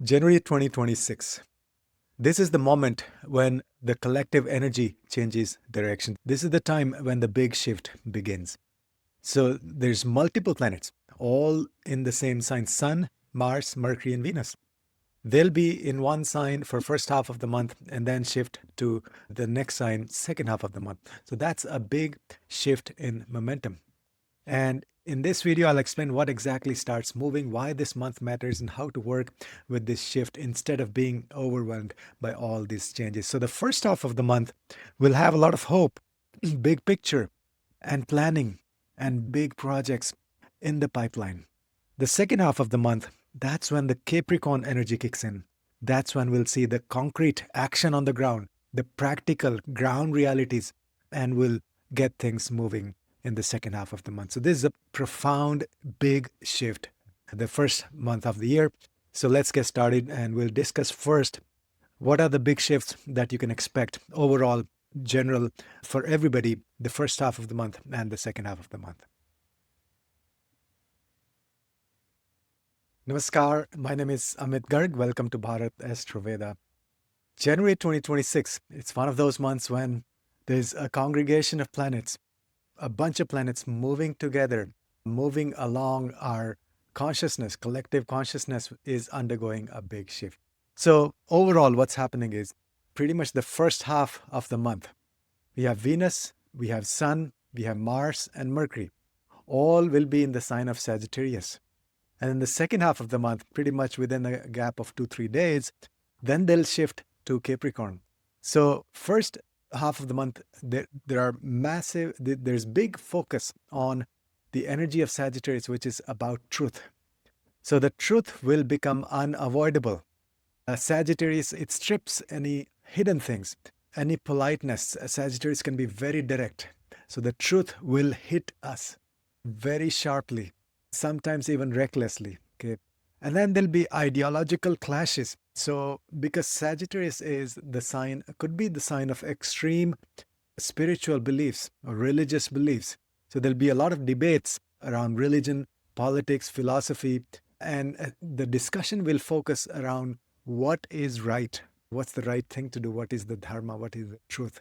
January 2026. This is the moment when the collective energy changes direction. This is the time when the big shift begins. So there's multiple planets, all in the same sign: Sun, Mars, Mercury, and Venus. They'll be in one sign for first half of the month and then shift to the next sign second half of the month. So that's a big shift in momentum. And in this video, I'll explain what exactly starts moving, why this month matters, and how to work with this shift instead of being overwhelmed by all these changes. So the first half of the month will have a lot of hope, big picture, and planning, and big projects in the pipeline. The second half of the month, that's when the Capricorn energy kicks in. That's when we'll see the concrete action on the ground, the practical ground realities, and we'll get things moving in the second half of the month. So this is a profound, big shift, the first month of the year. So let's get started and we'll discuss first what are the big shifts that you can expect overall, general, for everybody, the first half of the month and the second half of the month. Namaskar, my name is Amit Garg. Welcome to Bharat Astro Veda. January 2026, it's one of those months when there's a congregation of planets, a bunch of planets moving together, moving along our consciousness, collective consciousness is undergoing a big shift. So overall, what's happening is pretty much the first half of the month. We have Venus, we have Sun, we have Mars and Mercury. All will be in the sign of Sagittarius. And in the second half of the month, pretty much within a gap of 2-3 days, then they'll shift to Capricorn. So first half of the month, there are there's big focus on the energy of Sagittarius, which is about truth. So the truth will become unavoidable. Sagittarius, it strips any hidden things, any politeness. Sagittarius can be very direct. So the truth will hit us very sharply, sometimes even recklessly. Okay. And then there'll be ideological clashes. So because Sagittarius is the sign, could be the sign of extreme spiritual beliefs or religious beliefs. So there'll be a lot of debates around religion, politics, philosophy, and the discussion will focus around what is right, what's the right thing to do, what is the dharma, what is the truth.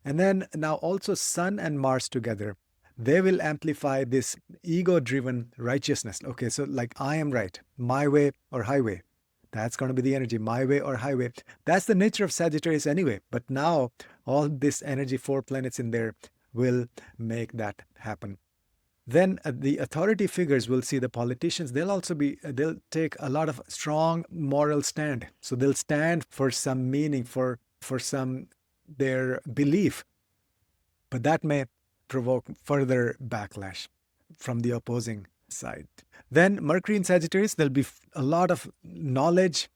And then now also Sun and Mars together, they will amplify this ego-driven righteousness. Okay, so like I am right, my way or highway. That's going to be the energy, my way or highway. That's the nature of Sagittarius anyway. But now all this energy, 4 planets in there, will make that happen. Then the authority figures will see the politicians. They'll take a lot of strong moral stand. So they'll stand for some meaning, for some their belief. But that may provoke further backlash from the opposing side. Then Mercury in Sagittarius, there'll be a lot of knowledge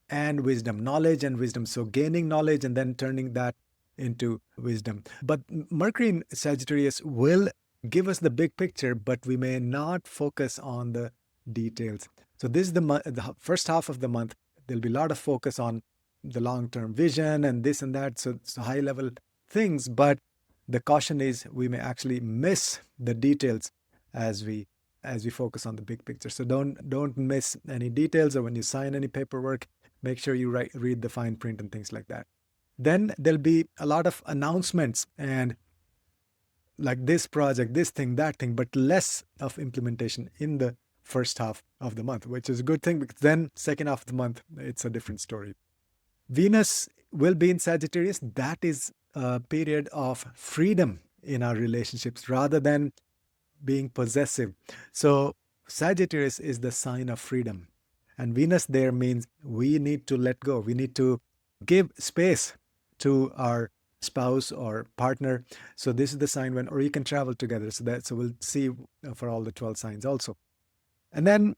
and wisdom. So gaining knowledge and then turning that into wisdom. But Mercury in Sagittarius will give us the big picture, but we may not focus on the details. So this is the first half of the month. There'll be a lot of focus on the long-term vision and this and that. So high-level things, but the caution is we may actually miss the details as we focus on the big picture. So don't miss any details, or when you sign any paperwork, make sure you read the fine print and things like that. Then there'll be a lot of announcements and like this project, this thing, that thing, but less of implementation in the first half of the month, which is a good thing because then second half of the month, it's a different story. Venus will be in Sagittarius. That is a period of freedom in our relationships rather than being possessive. So Sagittarius is the sign of freedom. And Venus there means we need to let go. We need to give space to our spouse or partner. So this is the sign when, or you can travel together. So we'll see for all the 12 signs also. And then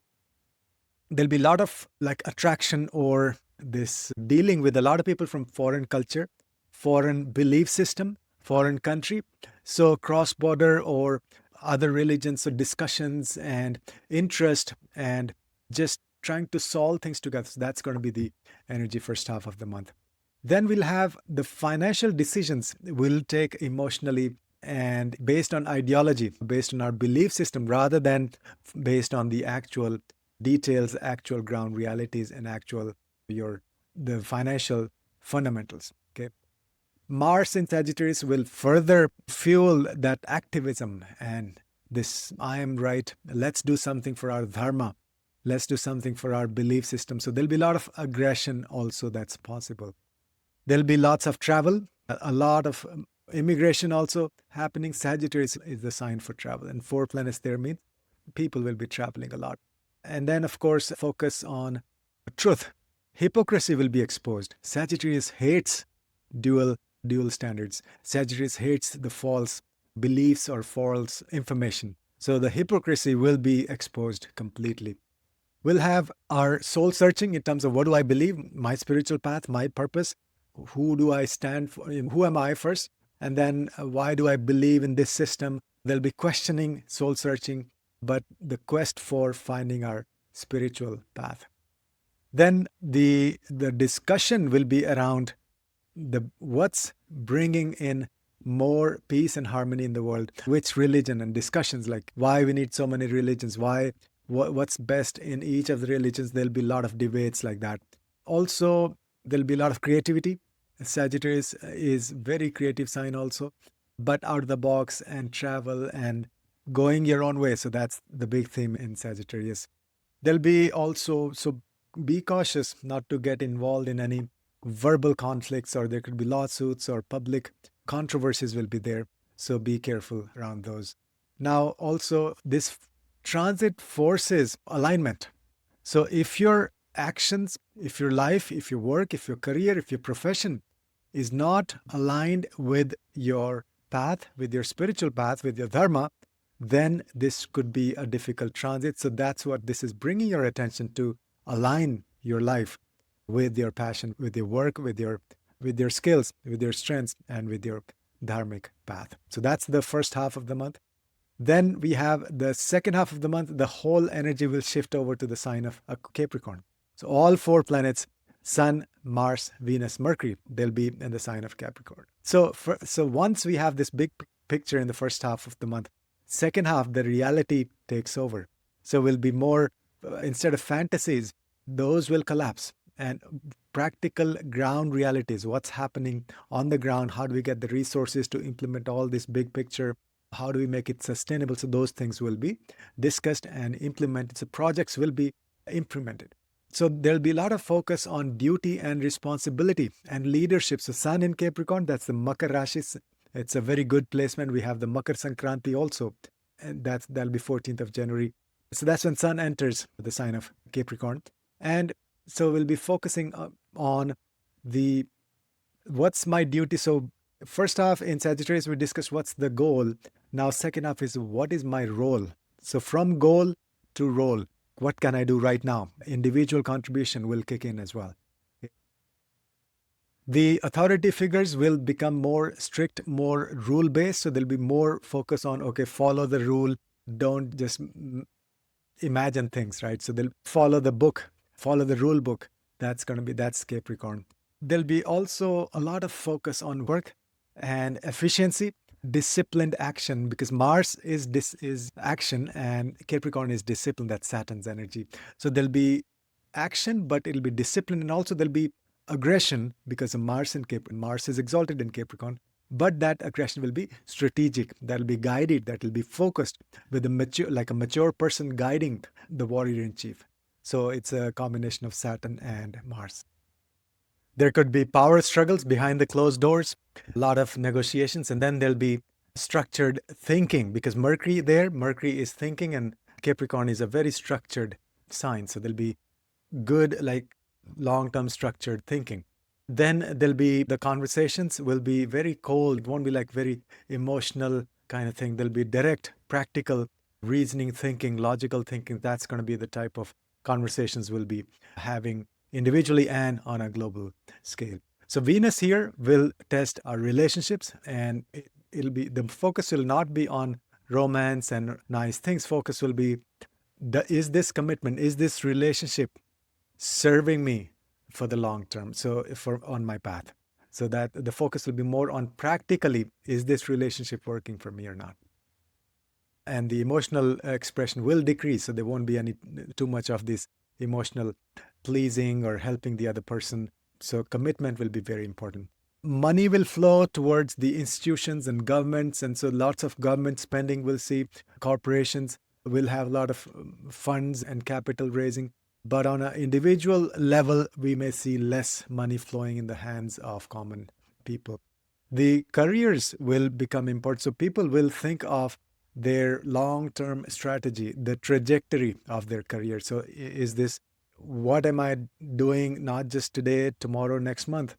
there'll be a lot of like attraction or this dealing with a lot of people from foreign culture, foreign belief system, foreign country. So cross-border or other religions, so discussions and interest and just trying to solve things together. So that's going to be the energy first half of the month. Then we'll have the financial decisions we'll take emotionally and based on ideology, based on our belief system, rather than based on the actual details, actual ground realities, and actual the financial fundamentals. Okay. Mars in Sagittarius will further fuel that activism and this I am right, let's do something for our dharma, let's do something for our belief system. So there'll be a lot of aggression also that's possible. There'll be lots of travel, a lot of immigration also happening. Sagittarius is the sign for travel, and 4 planets there mean people will be traveling a lot. And then, of course, focus on truth. Hypocrisy will be exposed. Sagittarius hates dual standards. Sagittarius hates the false beliefs or false information. So the hypocrisy will be exposed completely. We'll have our soul searching in terms of what do I believe, my spiritual path, my purpose, who do I stand for, who am I first, and then why do I believe in this system. There'll be questioning, soul searching, but the quest for finding our spiritual path. Then the discussion will be around what's bringing in more peace and harmony in the world, which religion, and discussions like why we need so many religions, what's best in each of the religions. There'll be a lot of debates like that. Also, there'll be a lot of creativity. Sagittarius is very creative sign also, but out of the box and travel and going your own way. So that's the big theme in Sagittarius. There'll be also, so be cautious not to get involved in any verbal conflicts, or there could be lawsuits or public controversies will be there. So be careful around those. Now, also this transit forces alignment. So if your actions, if your life, if your work, if your career, if your profession is not aligned with your path, with your spiritual path, with your dharma, then this could be a difficult transit. So that's what this is bringing your attention to: align your life with your passion, with your work, with your skills, with your strengths, and with your dharmic path. So that's the first half of the month. Then we have the second half of the month. The whole energy will shift over to the sign of Capricorn. So all 4 planets, Sun, Mars, Venus, Mercury, they'll be in the sign of Capricorn. So once we have this big picture in the first half of the month, second half, the reality takes over. So we'll be more, instead of fantasies, those will collapse. And practical ground realities, what's happening on the ground, how do we get the resources to implement all this big picture, how do we make it sustainable? So those things will be discussed and implemented. So projects will be implemented. So there'll be a lot of focus on duty and responsibility and leadership. So Sun in Capricorn, that's the Makar Rashi. It's a very good placement. We have the Makar Sankranti also, and that'll be 14th of January. So that's when Sun enters the sign of Capricorn. And so we'll be focusing on what's my duty. So first half in Sagittarius, we discussed what's the goal. Now second half is what is my role. So from goal to role, what can I do right now? Individual contribution will kick in as well. The authority figures will become more strict, more rule-based. So there'll be more focus on, okay, follow the rule. Don't just imagine things, right? So they'll follow the book, follow the rule book. That's Capricorn. There'll be also a lot of focus on work and efficiency, disciplined action, because Mars is action and Capricorn is discipline. That's Saturn's energy. So there'll be action, but it'll be discipline, and also there'll be aggression because of Mars in Capricorn. Mars is exalted in Capricorn, but that aggression will be strategic. That'll be guided. That will be focused with a mature person guiding the warrior in chief. So it's a combination of Saturn and Mars. There could be power struggles behind the closed doors, a lot of negotiations, and then there'll be structured thinking, because Mercury is thinking, and Capricorn is a very structured sign. So there'll be good, long-term structured thinking. Then there'll be the conversations will be very cold. It won't be very emotional kind of thing. There'll be direct, practical reasoning thinking, logical thinking. That's going to be the type of conversations we'll be having individually and on a global scale. So Venus here will test our relationships, and the focus will not be on romance and nice things. Focus will be, is this commitment, is this relationship serving me for the long term, so on my path? So that the focus will be more on practically, is this relationship working for me or not? And the emotional expression will decrease, so there won't be too much of this emotional pleasing or helping the other person. So commitment will be very important. Money will flow towards the institutions and governments, and so lots of government spending will see. Corporations will have a lot of funds and capital raising. But on an individual level, we may see less money flowing in the hands of common people. The careers will become important. So people will think of their long-term strategy, the trajectory of their career. So is this, what am I doing not just today, tomorrow, next month?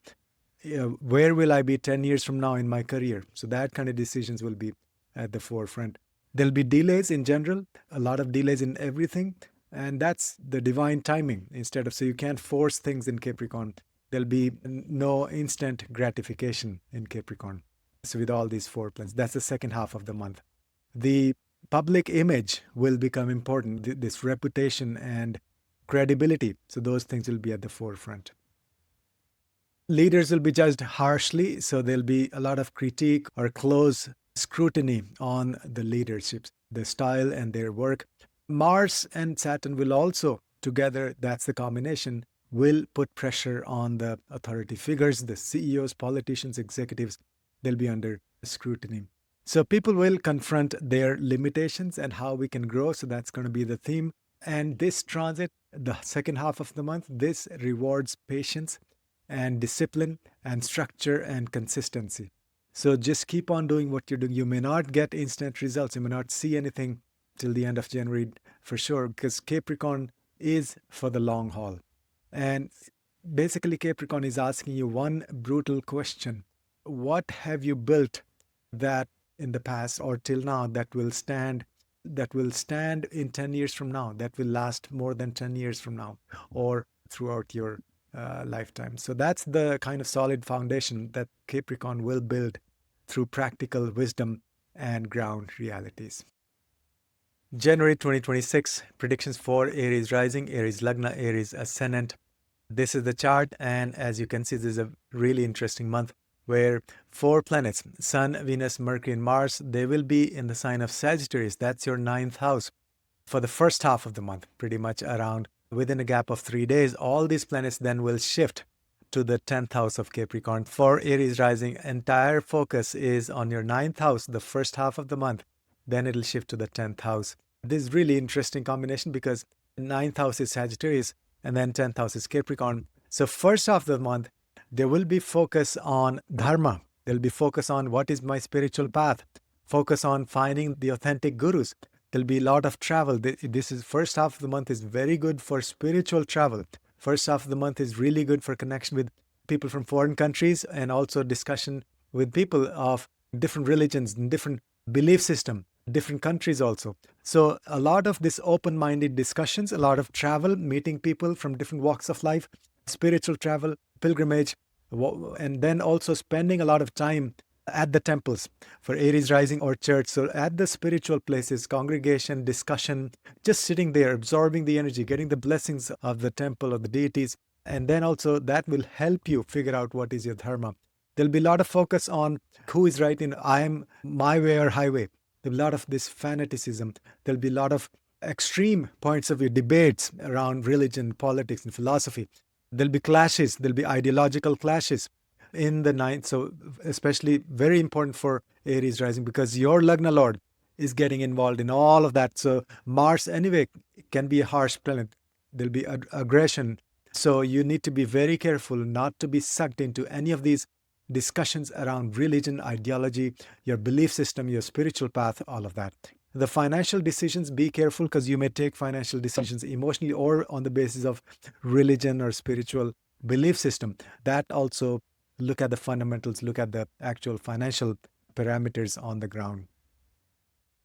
Where will I be 10 years from now in my career? So that kind of decisions will be at the forefront. There'll be delays in general, a lot of delays in everything. And that's the divine timing instead of, so you can't force things in Capricorn. There'll be no instant gratification in Capricorn. So with all these 4 planets, that's the second half of the month. The public image will become important, this reputation and credibility. So those things will be at the forefront. Leaders will be judged harshly, so there'll be a lot of critique or close scrutiny on the leaderships, the style and their work. Mars and Saturn will also, together, that's the combination, will put pressure on the authority figures, the CEOs, politicians, executives. They'll be under scrutiny. So people will confront their limitations and how we can grow. So that's going to be the theme. And this transit, the second half of the month, this rewards patience and discipline and structure and consistency. So just keep on doing what you're doing. You may not get instant results. You may not see anything till the end of January for sure, because Capricorn is for the long haul. And basically Capricorn is asking you one brutal question. What have you built that in the past or till now that will stand in 10 years from now, that will last more than 10 years from now or throughout your lifetime? So that's the kind of solid foundation that Capricorn will build through practical wisdom and ground realities. January 2026, predictions for Aries rising, Aries Lagna, Aries ascendant. This is the chart, and as you can see, this is a really interesting month where 4 planets, Sun, Venus, Mercury, and Mars, they will be in the sign of Sagittarius. That's your 9th house for the first half of the month, pretty much around within a gap of 3 days. All these planets then will shift to the 10th house of Capricorn. For Aries rising, entire focus is on your 9th house, the first half of the month. Then it'll shift to the 10th house. This is really interesting combination because 9th house is Sagittarius and then 10th house is Capricorn. So first half of the month, there will be focus on dharma. There'll be focus on what is my spiritual path. Focus on finding the authentic gurus. There'll be a lot of travel. This is first half of the month is very good for spiritual travel. First half of the month is really good for connection with people from foreign countries and also discussion with people of different religions and different belief system, different countries also. So a lot of this open-minded discussions, a lot of travel, meeting people from different walks of life, spiritual travel, pilgrimage, and then also spending a lot of time at the temples for Aries rising or church. So at the spiritual places, congregation, discussion, just sitting there, absorbing the energy, getting the blessings of the temple or the deities. And then also that will help you figure out what is your dharma. There'll be a lot of focus on who is right in I am my way or highway. There'll be a lot of this fanaticism. There'll be a lot of extreme points of view, debates around religion, politics, and philosophy. There'll be clashes. There'll be ideological clashes in the 9th. So especially very important for Aries rising because your Lagna Lord is getting involved in all of that. So Mars anyway can be a harsh planet. There'll be aggression. So you need to be very careful not to be sucked into any of these discussions around religion, ideology, your belief system, your spiritual path, all of that. The financial decisions, be careful because you may take financial decisions emotionally or on the basis of religion or spiritual belief system. That also look at the fundamentals, look at the actual financial parameters on the ground.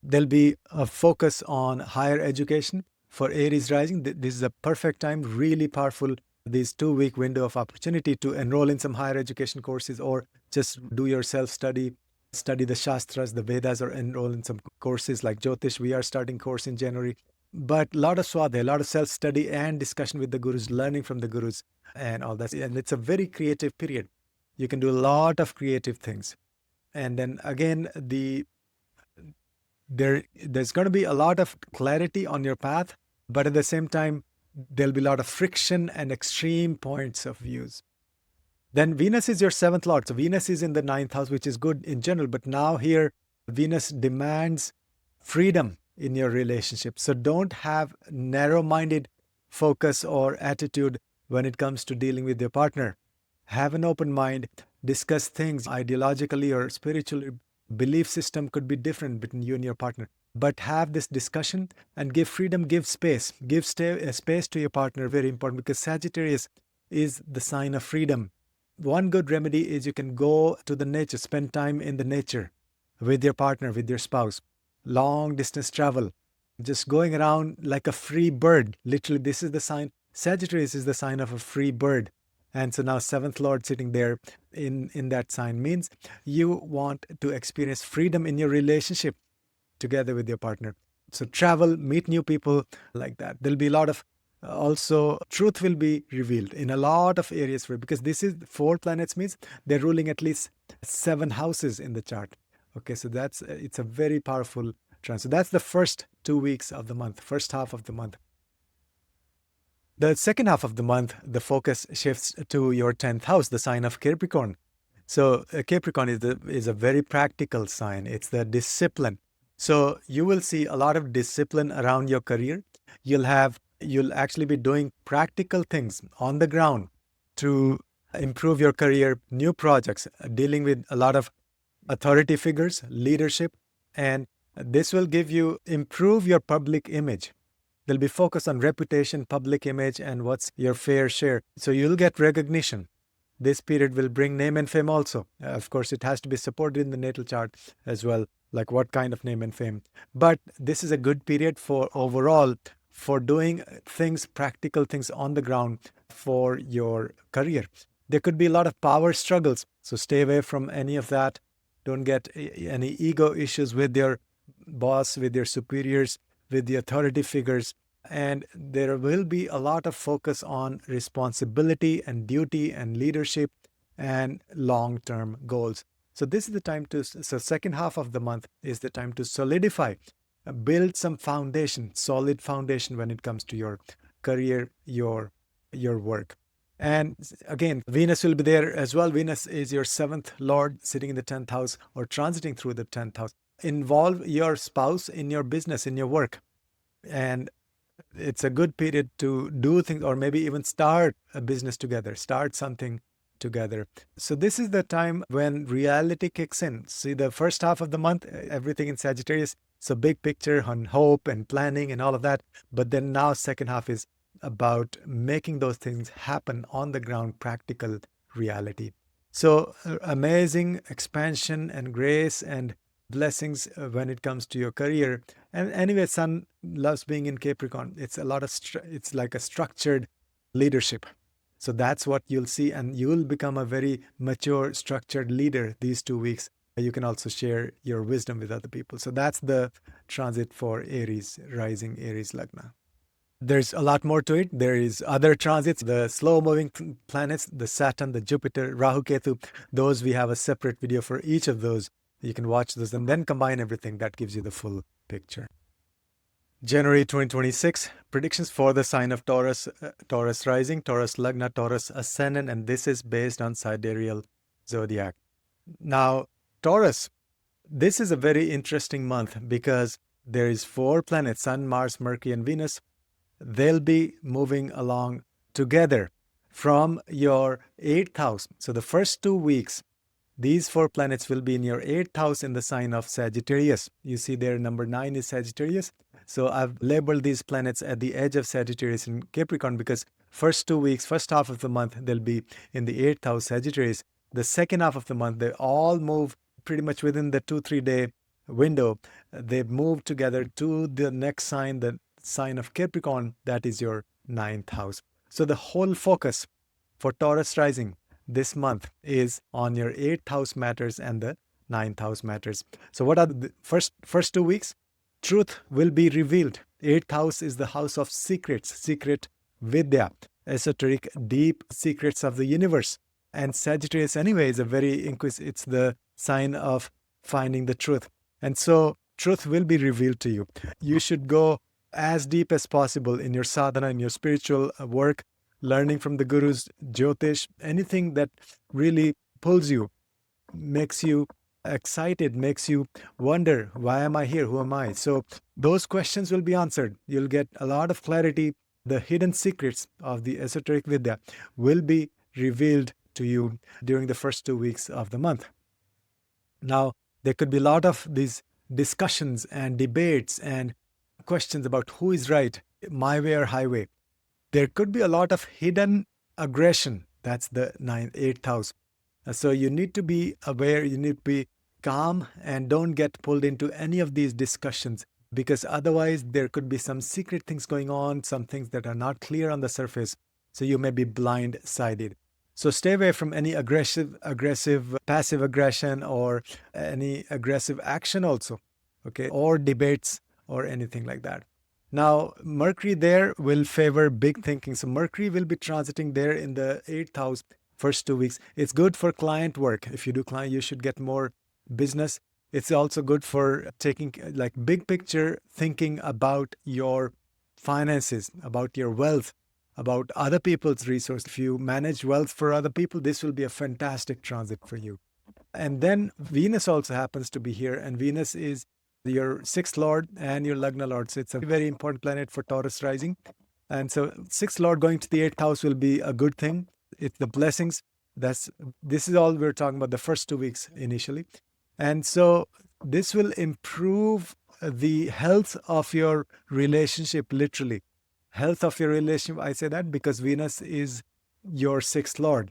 There'll be a focus on higher education for Aries rising. This is a perfect time, really powerful, this 2-week window of opportunity to enroll in some higher education courses or just do your self-study, study the Shastras, the Vedas, or enroll in some courses like Jyotish. We are starting course in January. But a lot of swadhyaya, a lot of self-study and discussion with the gurus, learning from the gurus and all that. And it's a very creative period. You can do a lot of creative things. And then again, there's going to be a lot of clarity on your path, but at the same time, There'll be a lot of friction and extreme points of views. Then Venus is your seventh lord. So Venus is in the ninth house, which is good in general. But now here, Venus demands freedom in your relationship. So don't have narrow-minded focus or attitude when it comes to dealing with your partner. Have an open mind. Discuss things ideologically or spiritually. Belief system could be different between you and your partner. But have this discussion and give freedom, give space. Give space to your partner, very important, because Sagittarius is the sign of freedom. One good remedy is you can go to the nature, spend time in the nature with your partner, with your spouse. Long distance travel, just going around like a free bird. Literally, this is the sign. Sagittarius is the sign of a free bird. And so now seventh lord sitting there in that sign means you want to experience freedom in your relationship together with your partner. So travel, meet new people like that. There'll be a lot of also truth will be revealed in a lot of areas because this is 4 planets means they're ruling at least 7 houses in the chart. Okay, so it's a very powerful transit. So that's the first 2 weeks of the month, first half of the month. The second half of the month, the focus shifts to your 10th house, the sign of Capricorn. So Capricorn is a very practical sign. It's the discipline. So you will see a lot of discipline around your career. You'll actually be doing practical things on the ground to improve your career, new projects, dealing with a lot of authority figures, leadership, and this will improve your public image. There'll be focus on reputation, public image, and what's your fair share. So you'll get recognition. This period will bring name and fame also. Of course, it has to be supported in the natal chart as well, like what kind of name and fame. But this is a good period for overall for doing things, practical things on the ground for your career. There could be a lot of power struggles, so stay away from any of that. Don't get any ego issues with your boss, with your superiors, with the authority figures. And there will be a lot of focus on responsibility and duty and leadership and long-term goals. So this is the time so second half of the month is the time to solidify, build some foundation, solid foundation when it comes to your career, your work. And again, Venus will be there as well. Venus is your 7th lord sitting in the 10th house or transiting through the 10th house. Involve your spouse in your business, in your work. And it's a good period to do things or maybe even start a business together, start something together. So this is the time when reality kicks in. See, the first half of the month, everything in Sagittarius, so big picture on hope and planning and all of that. But then now second half is about making those things happen on the ground, practical reality. So amazing expansion and grace and blessings when it comes to your career. And anyway, Sun loves being in Capricorn. It's it's like a structured leadership. So that's what you'll see, and you'll become a very mature, structured leader these 2 weeks. You can also share your wisdom with other people. So that's the transit for Aries, rising Aries Lagna. There's a lot more to it. There is other transits, the slow-moving planets, the Saturn, the Jupiter, Rahu, Ketu. Those we have a separate video for each of those. You can watch those and then combine everything. That gives you the full picture. January 2026, predictions for the sign of Taurus, Taurus rising, Taurus Lagna, Taurus ascendant, and this is based on sidereal zodiac. Now, Taurus, this is a very interesting month because there is 4 planets, Sun, Mars, Mercury, and Venus. They'll be moving along together from your 8th house. So the first 2 weeks, these 4 planets will be in your 8th house in the sign of Sagittarius. You see there, number 9 is Sagittarius. So I've labeled these planets at the edge of Sagittarius and Capricorn because first 2 weeks, first half of the month, they'll be in the 8th house Sagittarius. The second half of the month, they all move pretty much within the 2-3 day window. They move together to the next sign, the sign of Capricorn, that is your 9th house. So the whole focus for Taurus rising this month is on your 8th house matters and the 9th house matters. So what are the first 2 weeks? Truth will be revealed. 8th house is the house of secrets, secret Vidya, esoteric, deep secrets of the universe. And Sagittarius anyway is it's the sign of finding the truth. And so truth will be revealed to you. You should go as deep as possible in your sadhana, in your spiritual work, learning from the gurus, Jyotish, anything that really pulls you, makes you excited, makes you wonder, why am I here? Who am I? So those questions will be answered. You'll get a lot of clarity. The hidden secrets of the esoteric Vidya will be revealed to you during the first 2 weeks of the month. Now, there could be a lot of these discussions and debates and questions about who is right, my way or highway. There could be a lot of hidden aggression. That's the eighth house. So you need to be aware, you need to be calm, and don't get pulled into any of these discussions, because otherwise there could be some secret things going on, some things that are not clear on the surface. So you may be blindsided. So stay away from any aggressive, passive aggression, or any aggressive action also, okay, or debates or anything like that. Now, Mercury there will favor big thinking. So Mercury will be transiting there in the 8th house first 2 weeks. It's good for client work. If you do client, you should get more business. It's also good for taking like big picture thinking about your finances, about your wealth, about other people's resources. If you manage wealth for other people, this will be a fantastic transit for you. And then Venus also happens to be here, and Venus is your sixth lord and your Lagna lord. So it's a very important planet for Taurus rising. And so sixth lord going to the 8th house will be a good thing. It's the blessings. This is all we're talking about the first 2 weeks initially. And so this will improve the health of your relationship, literally. Health of your relationship, I say that because Venus is your sixth lord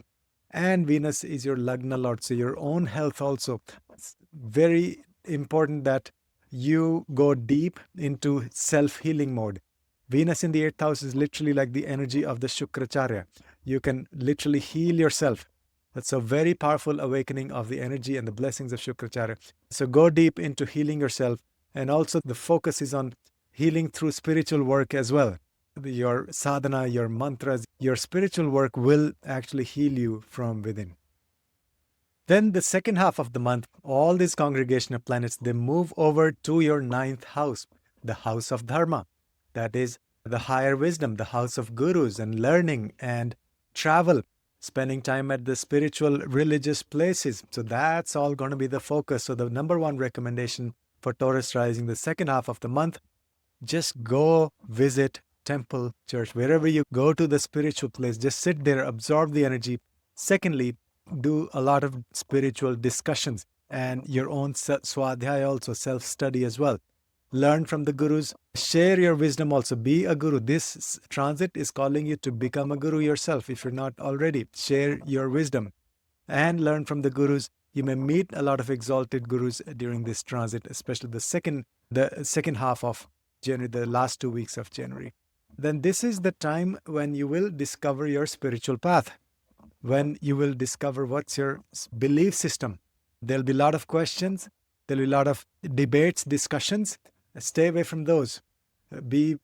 and Venus is your Lagna lord. So your own health also. It's very important that you go deep into self-healing mode. Venus in the 8th house is literally like the energy of the Shukracharya. You can literally heal yourself. That's a very powerful awakening of the energy and the blessings of Shukracharya. So go deep into healing yourself. And also the focus is on healing through spiritual work as well. Your sadhana, your mantras, your spiritual work will actually heal you from within. Then the second half of the month, all these congregation of planets, they move over to your 9th house, the house of dharma. That is the higher wisdom, the house of gurus and learning and travel, spending time at the spiritual religious places. So that's all going to be the focus. So the number one recommendation for Taurus rising the second half of the month, just go visit temple, church, wherever you go to the spiritual place, just sit there, absorb the energy. Secondly, do a lot of spiritual discussions and your own swadhyaya, also self-study as well. Learn from the gurus, share your wisdom also, be a guru. This transit is calling you to become a guru yourself if you're not already. Share your wisdom and learn from the gurus. You may meet a lot of exalted gurus during this transit, especially the second half of January, the last 2 weeks of January. Then this is the time when you will discover your spiritual path, when you will discover what's your belief system. There'll be a lot of questions, there'll be a lot of debates, discussions. Stay away from those. Be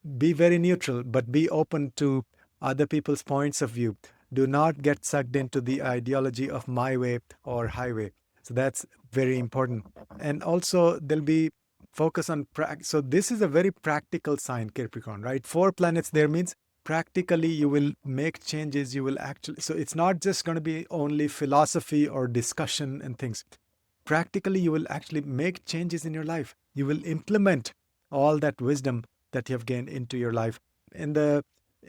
very neutral, but be open to other people's points of view. Do not get sucked into the ideology of my way or highway. So that's very important. And also there'll be focus on so this is a very practical sign, Capricorn, right? 4 planets there means practically you will make changes. You will actually, so it's not just going to be only philosophy or discussion and things. Practically you will actually make changes in your life. You will implement all that wisdom that you have gained into your life in the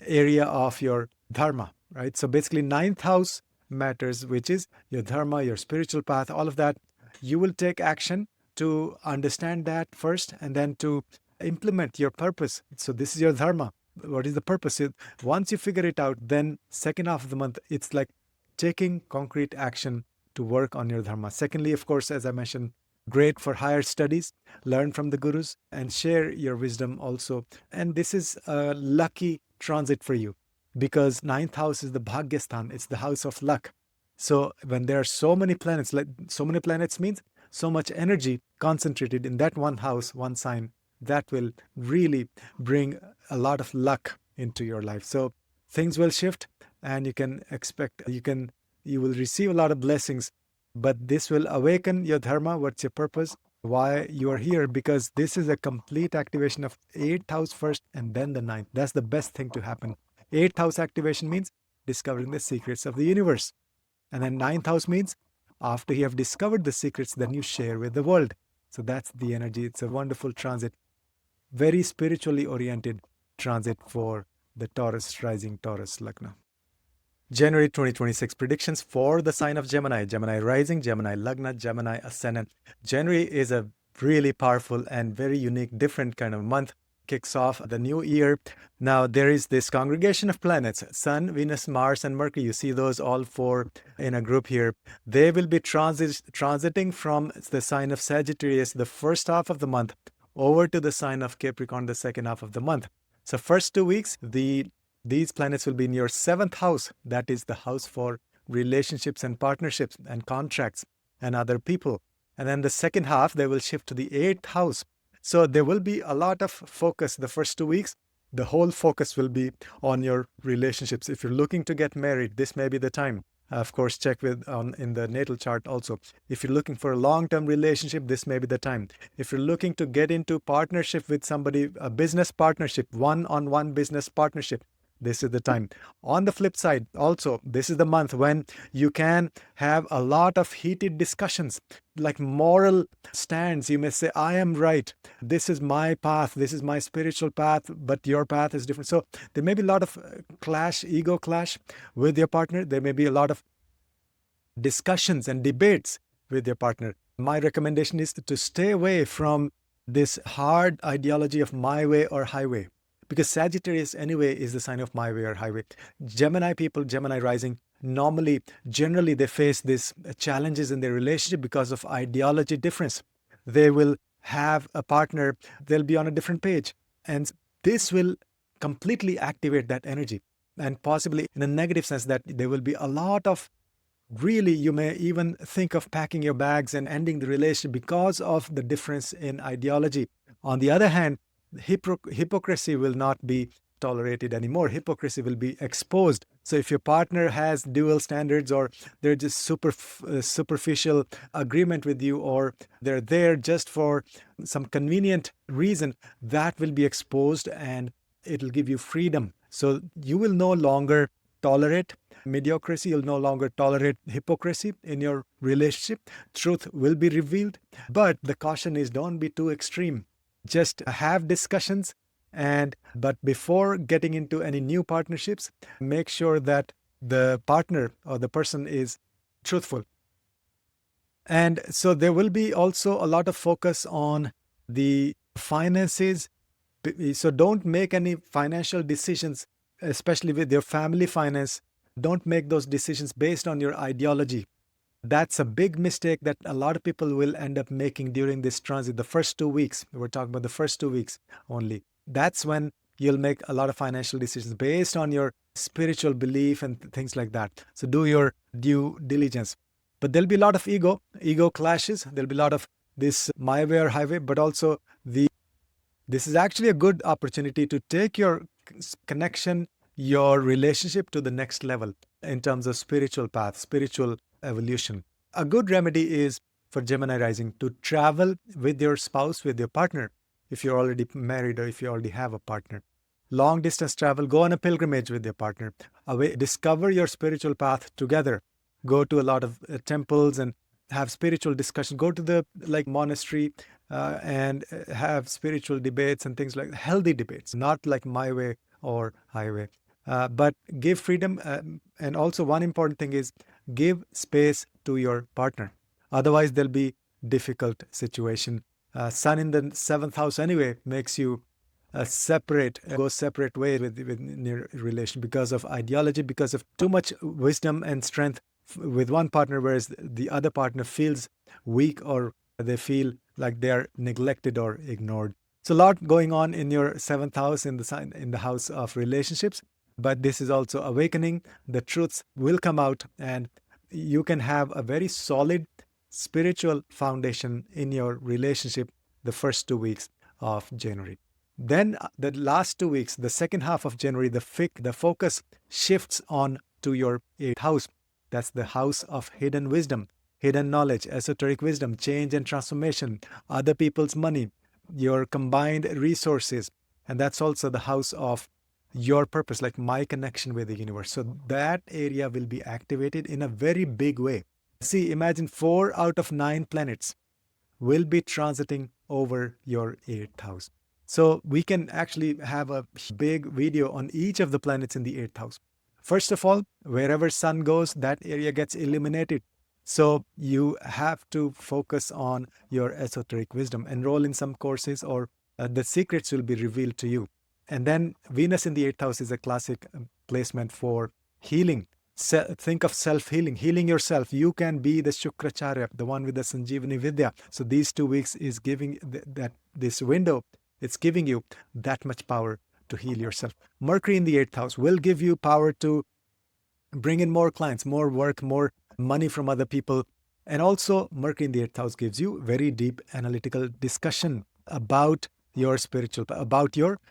area of your dharma, right? So basically 9th house matters, which is your dharma, your spiritual path, all of that. You will take action to understand that first and then to implement your purpose. So this is your dharma. What is the purpose? Once you figure it out, then second half of the month, it's like taking concrete action to work on your dharma. Secondly, of course, as I mentioned, great for higher studies, learn from the gurus and share your wisdom also. And this is a lucky transit for you because 9th house is the Bhagyasthan. It's the house of luck. So when there are so many planets, like so many planets means so much energy concentrated in that one house, one sign, that will really bring a lot of luck into your life. So things will shift and you can expect, you will receive a lot of blessings, but this will awaken your dharma. What's your purpose? Why you are here? Because this is a complete activation of 8th house first and then the ninth. That's the best thing to happen. 8th house activation means discovering the secrets of the universe. And then ninth house means after you have discovered the secrets, then you share with the world. So that's the energy. It's a wonderful transit, very spiritually oriented transit for the Taurus rising, Taurus Lagna. January 2026 predictions for the sign of Gemini, Gemini rising, Gemini Lagna, Gemini ascendant. January is a really powerful and very unique, different kind of month. Kicks off the new year. Now there is this congregation of planets, Sun, Venus, Mars, and Mercury. You see those all four in a group here. They will be transiting from the sign of Sagittarius the first half of the month over to the sign of Capricorn the second half of the month. So first 2 weeks, these planets will be in your 7th house. That is the house for relationships and partnerships and contracts and other people. And then the second half, they will shift to the 8th house. So there will be a lot of focus the first 2 weeks. The whole focus will be on your relationships. If you're looking to get married, this may be the time. Of course, check in the natal chart also. If you're looking for a long-term relationship, this may be the time. If you're looking to get into partnership with somebody, a business partnership, one-on-one business partnership, this is the time. On the flip side, also, this is the month when you can have a lot of heated discussions, like moral stands. You may say, I am right. This is my path. This is my spiritual path, but your path is different. So there may be a lot of ego clash with your partner. There may be a lot of discussions and debates with your partner. My recommendation is to stay away from this hard ideology of my way or highway. Because Sagittarius anyway is the sign of my way or highway. Gemini people, Gemini rising, generally they face these challenges in their relationship because of ideology difference. They will have a partner, they'll be on a different page. And this will completely activate that energy. And possibly in a negative sense that there will be a lot of, really, you may even think of packing your bags and ending the relationship because of the difference in ideology. On the other hand, hypocrisy will not be tolerated anymore. Hypocrisy will be exposed. So if your partner has dual standards, or they're just superficial agreement with you, or they're there just for some convenient reason, that will be exposed and it'll give you freedom. So you will no longer tolerate mediocrity. You'll no longer tolerate hypocrisy in your relationship. Truth will be revealed. But the caution is, don't be too extreme. Just have discussions, but before getting into any new partnerships, make sure that the partner or the person is truthful. And so there will be also a lot of focus on the finances. So don't make any financial decisions, especially with your family finance. Don't make those decisions based on your ideology. That's a big mistake that a lot of people will end up making during this transit. The first 2 weeks, we're talking about the first 2 weeks only. That's when you'll make a lot of financial decisions based on your spiritual belief and things like that. So do your due diligence. But there'll be a lot of ego clashes. There'll be a lot of this my way or highway, but also this is actually a good opportunity to take your connection, your relationship to the next level in terms of spiritual path, spiritual evolution. A good remedy is for Gemini rising to travel with your spouse, with your partner, if you're already married or if you already have a partner. Long distance travel, go on a pilgrimage with your partner. Discover your spiritual path together. Go to a lot of temples and have spiritual discussion. Go to the monastery and have spiritual debates and things like healthy debates, not like my way or highway. But give freedom. And also one important thing is give space to your partner. Otherwise, there'll be difficult situation. Sun in the 7th house anyway makes you go separate way with your relation because of ideology, because of too much wisdom and strength with one partner, whereas the other partner feels weak or they feel like they are neglected or ignored. So a lot going on in your 7th house in the house of relationships. But this is also awakening. The truths will come out and you can have a very solid spiritual foundation in your relationship the first 2 weeks of January. Then the last 2 weeks, the second half of January, the focus shifts on to your 8th house. That's the house of hidden wisdom. hidden knowledge, esoteric wisdom, change and transformation, other people's money, your combined resources. And that's also the house of your purpose, like my connection with the universe. So that area will be activated in a very big way. See, imagine 4 out of 9 planets will be transiting over your 8th house. So we can actually have a big video on each of the planets in the 8th house. First of all, wherever sun goes, that area gets illuminated. So you have to focus on your esoteric wisdom, enroll in some courses, or the secrets will be revealed to you. And then Venus in the 8th house is a classic placement for healing. Think of self-healing, healing yourself. You can be the Shukracharya, the one with the Sanjeevani Vidya. So these 2 weeks is giving this window, it's giving you that much power to heal yourself. Mercury in the 8th house will give you power to bring in more clients, more work, more money from other people. And also Mercury in the 8th house gives you very deep analytical discussion about your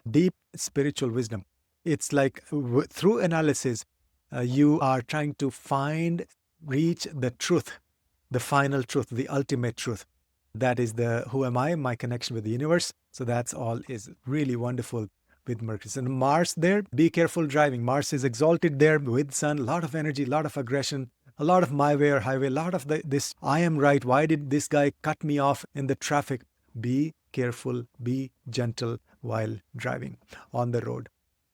deep spiritual wisdom. It's like through analysis, you are trying to reach the truth, the final truth, the ultimate truth. That is who am I, my connection with the universe. So that's all is really wonderful with Mercury. And Mars there, be careful driving. Mars is exalted there with sun, a lot of energy, a lot of aggression, a lot of my way or highway, a lot of this, I am right. Why did this guy cut me off in the traffic? Be careful, be gentle while driving on the road.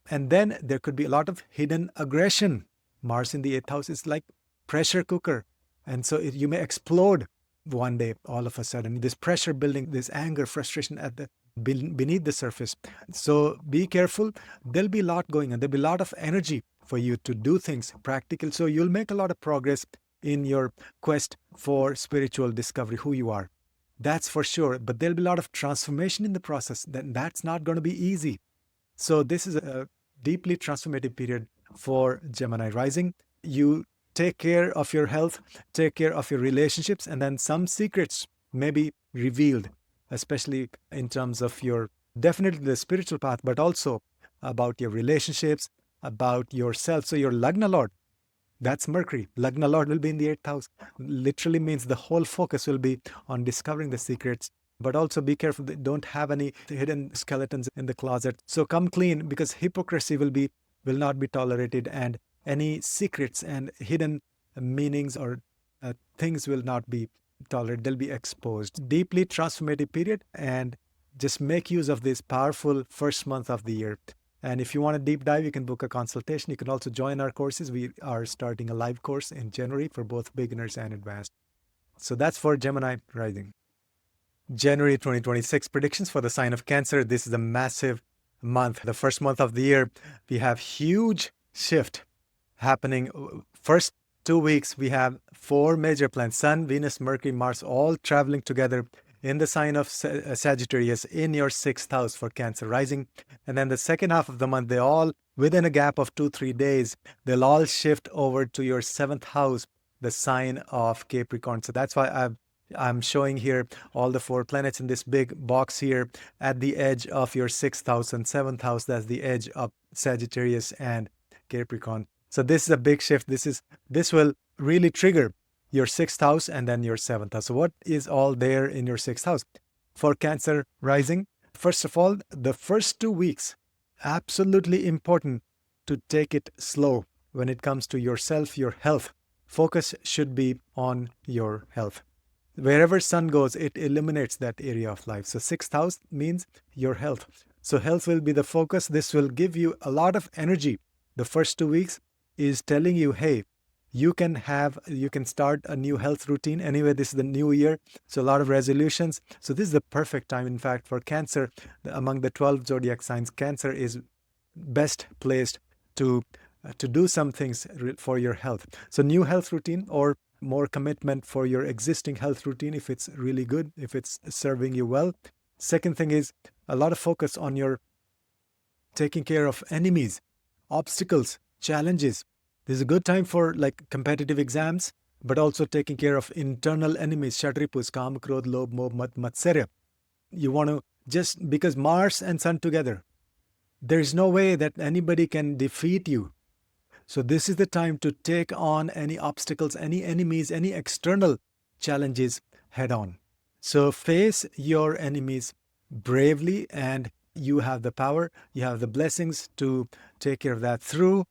And then there could be a lot of hidden aggression. Mars in the 8th house is like pressure cooker. And so you may explode one day all of a sudden. This pressure building, this anger, frustration beneath the surface. So be careful. There'll be a lot going on. There'll be a lot of energy for you to do things practical. So you'll make a lot of progress in your quest for spiritual discovery, who you are. That's for sure. But there'll be a lot of transformation in the process. That's not going to be easy. So this is a deeply transformative period for Gemini rising. You take care of your health, take care of your relationships, and then some secrets may be revealed, especially in terms of definitely the spiritual path, but also about your relationships, about yourself. So your Lagna Lord, that's Mercury. Lagna Lord will be in the 8th house. Literally means the whole focus will be on discovering the secrets. But also be careful that don't have any hidden skeletons in the closet. So come clean, because hypocrisy will not be tolerated, and any secrets and hidden meanings or things will not be tolerated. They'll be exposed. Deeply transformative period, and just make use of this powerful first month of the year. And if you want a deep dive, you can book a consultation. You can also join our courses. We are starting a live course in January for both beginners and advanced. So that's for Gemini rising. January 2026 predictions for the sign of Cancer. This is a massive month. The first month of the year, we have huge shift happening. First 2 weeks, we have 4 major planets, Sun, Venus, Mercury, Mars, all traveling together in the sign of Sagittarius in your 6th house for Cancer rising. And then the second half of the month, they all, within a gap of 2-3 days, they'll all shift over to your 7th house, the sign of Capricorn. So that's why I'm showing here all the 4 planets in this big box here at the edge of your 6th house and 7th house. That's the edge of Sagittarius and Capricorn. So this is a big shift. This will really trigger your 6th house and then your 7th house. So what is all there in your 6th house? For Cancer rising, first of all, the first 2 weeks, absolutely important to take it slow when it comes to yourself, your health. Focus should be on your health. Wherever sun goes, it illuminates that area of life. So 6th house means your health. So health will be the focus. This will give you a lot of energy. The first 2 weeks is telling you, hey, you can start a new health routine. Anyway, this is the new year. So a lot of resolutions. So this is the perfect time, in fact, for Cancer. Among the 12 zodiac signs, Cancer is best placed to do some things for your health. So new health routine, or more commitment for your existing health routine if it's really good, if it's serving you well. Second thing is a lot of focus on your taking care of enemies, obstacles, challenges. This is a good time for like competitive exams, but also taking care of internal enemies, Shatripus, Kam, Krodh, Lobh, Moh, Mat, Matsarya. You want to, just because Mars and Sun together, there is no way that anybody can defeat you. So this is the time to take on any obstacles, any enemies, any external challenges head on. So face your enemies bravely, and you have the power, you have the blessings to take care of that through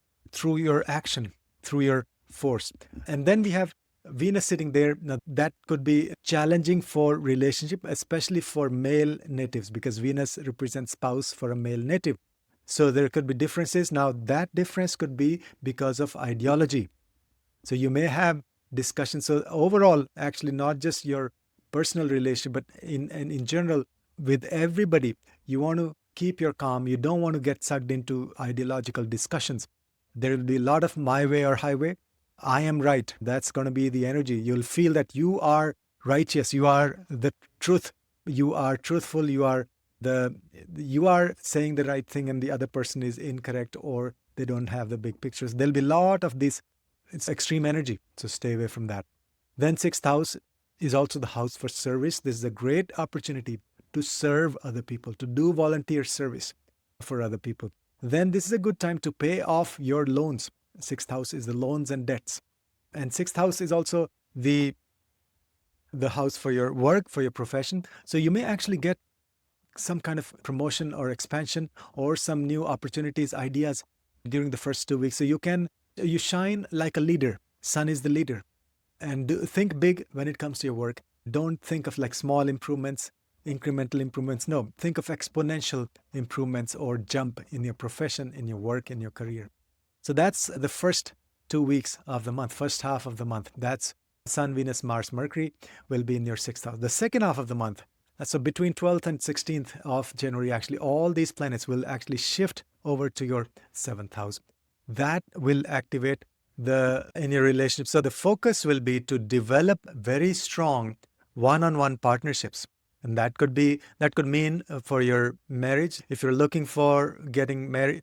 your action, through your force. And then we have Venus sitting there. Now, that could be challenging for relationship, especially for male natives, because Venus represents spouse for a male native. So there could be differences. Now, that difference could be because of ideology. So you may have discussions. So overall, actually, not just your personal relationship, but in general, with everybody, you want to keep your calm. You don't want to get sucked into ideological discussions. There will be a lot of my way or highway. I am right. That's going to be the energy. You'll feel that you are righteous. You are the truth. You are truthful. You are saying the right thing, and the other person is incorrect, or they don't have the big pictures. There'll be a lot of this. It's extreme energy. So stay away from that. Then 6th house is also the house for service. This is a great opportunity to serve other people, to do volunteer service for other people. Then this is a good time to pay off your loans. 6th house is the loans and debts. And 6th house is also the house for your work, for your profession. So you may actually get some kind of promotion or expansion or some new opportunities, ideas during the first 2 weeks. So you shine like a leader. Sun is the leader. And think big when it comes to your work. Don't think of like small improvements, incremental improvements. No, think of exponential improvements or jump in your profession, in your work, in your career. So that's the first 2 weeks of the month, first half of the month. That's Sun, Venus, Mars, Mercury will be in your 6th house. The second half of the month, so between 12th and 16th of January, actually, all these planets will actually shift over to your 7th house. That will activate in your relationship. So the focus will be to develop very strong one-on-one partnerships. And that could mean for your marriage, if you're looking for getting married,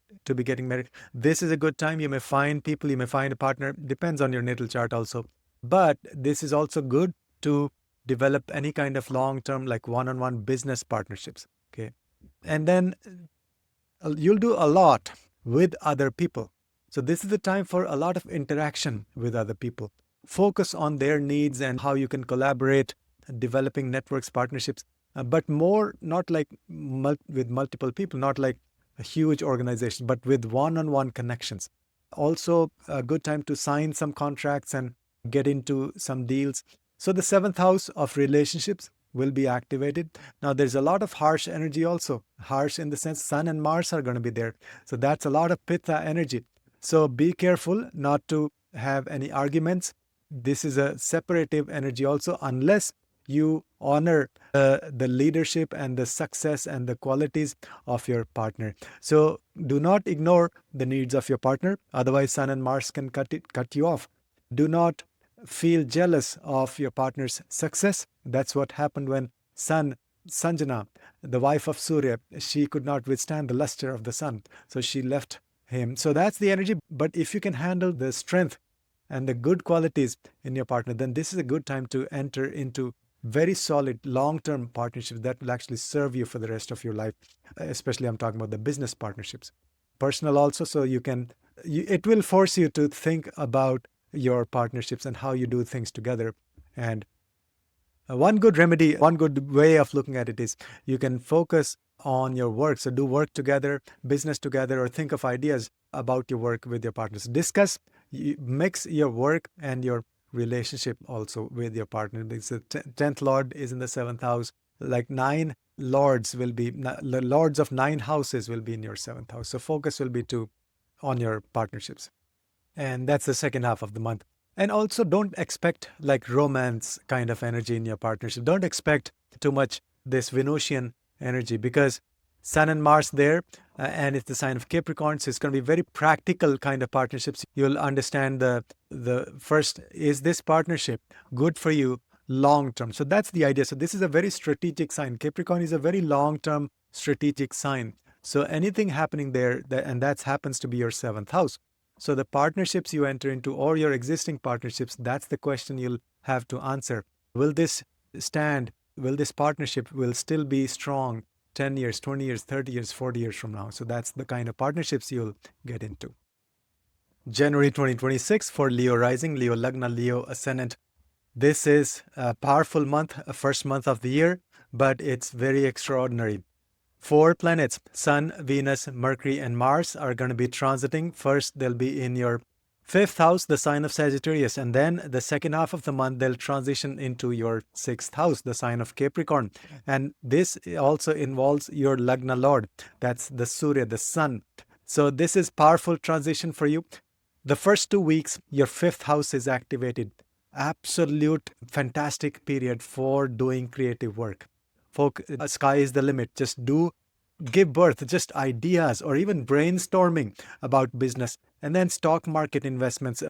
this is a good time. You may find people, you may find a partner, depends on your natal chart also. But this is also good to develop any kind of long-term, like one-on-one business partnerships. Okay. And then you'll do a lot with other people. So this is the time for a lot of interaction with other people. Focus on their needs and how you can collaborate, developing networks, partnerships, but more not like with multiple people, not like a huge organization, but with one-on-one connections. Also a good time to sign some contracts and get into some deals. So the 7th house of relationships will be activated. Now there's a lot of harsh energy also. Harsh in the sense Sun and Mars are going to be there. So that's a lot of Pitta energy. So be careful not to have any arguments. This is a separative energy also, unless you honor the leadership and the success and the qualities of your partner. So do not ignore the needs of your partner. Otherwise, Sun and Mars can cut you off. Do not feel jealous of your partner's success. That's what happened when Sanjana, the wife of Surya, she could not withstand the luster of the sun. So she left him. So that's the energy. But if you can handle the strength and the good qualities in your partner, then this is a good time to enter into very solid long-term partnerships that will actually serve you for the rest of your life. Especially I'm talking about the business partnerships. Personal also, so it will force you to think about your partnerships and how you do things together. And one good remedy, one good way of looking at it is you can focus on your work. So do work together, business together, or think of ideas about your work with your partners. Mix your work and your relationship also with your partner. Because the 10th Lord is in the 7th house. Like 9 lords the lords of 9 houses will be in your 7th house. So focus will be on your partnerships. And that's the second half of the month. And also don't expect like romance kind of energy in your partnership. Don't expect too much this Venusian energy, because Sun and Mars there, and it's the sign of Capricorn, so it's going to be very practical kind of partnerships. You'll understand the first, is this partnership good for you long term? So that's the idea. So this is a very strategic sign. Capricorn is a very long-term strategic sign. So anything happening there, and that happens to be your 7th house. So the partnerships you enter into or your existing partnerships, that's the question you'll have to answer. Will this stand? Will this partnership will still be strong 10 years, 20 years, 30 years, 40 years from now? So that's the kind of partnerships you'll get into. January 2026 for Leo rising, Leo Lagna, Leo ascendant. This is a powerful month, first month of the year, but it's very extraordinary. 4 planets, Sun, Venus, Mercury, and Mars, are going to be transiting. First, they'll be in your fifth house, the sign of Sagittarius, and then the second half of the month, they'll transition into your sixth house, the sign of Capricorn. And this also involves your Lagna Lord, that's the Surya, the Sun. So this is powerful transition for you. The first 2 weeks, your fifth house is activated. Absolute fantastic period for doing creative work. Sky is the limit. Just give birth, just ideas or even brainstorming about business. And then stock market investments,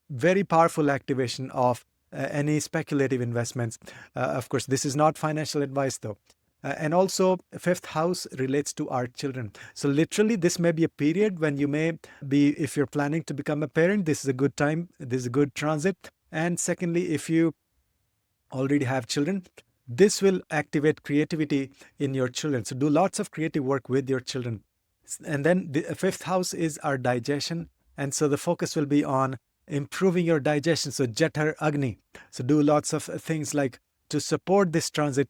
very powerful activation of any speculative investments. Of course, this is not financial advice though. And also, fifth house relates to our children. So literally, this may be a period when you may be, if you're planning to become a parent, this is a good time, this is a good transit. And secondly, if you already have children, this will activate creativity in your children. So do lots of creative work with your children. And then the fifth house is our digestion. And so the focus will be on improving your digestion. So Jatar Agni. So do lots of things like to support this transit,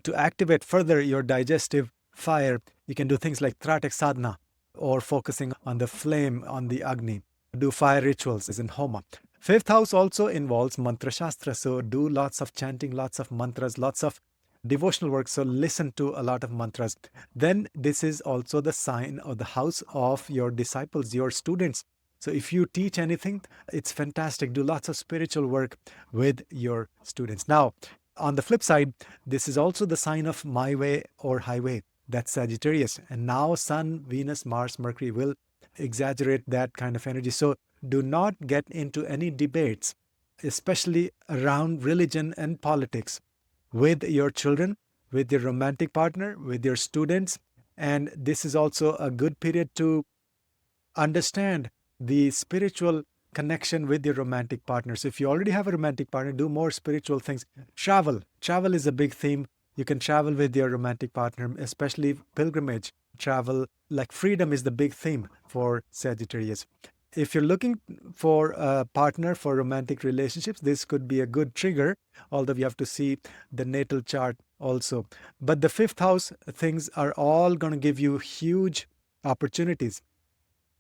to activate further your digestive fire. You can do things like Tratak Sadhana or focusing on the flame, on the Agni. Do fire rituals as in Homa. Fifth house also involves mantra shastra. So do lots of chanting, lots of mantras, lots of devotional work. So listen to a lot of mantras. Then this is also the sign of the house of your disciples, your students. So if you teach anything, it's fantastic. Do lots of spiritual work with your students. Now, on the flip side, this is also the sign of my way or highway. That's Sagittarius. And now Sun, Venus, Mars, Mercury will exaggerate that kind of energy. So do not get into any debates, especially around religion and politics, with your children, with your romantic partner, with your students. And this is also a good period to understand the spiritual connection with your romantic partner. So if you already have a romantic partner, do more spiritual things. Travel is a big theme. You can travel with your romantic partner, especially pilgrimage travel. Like freedom is the big theme for Sagittarius. If you're looking for a partner for romantic relationships, this could be a good trigger, although you have to see the natal chart also. But the fifth house things are all going to give you huge opportunities.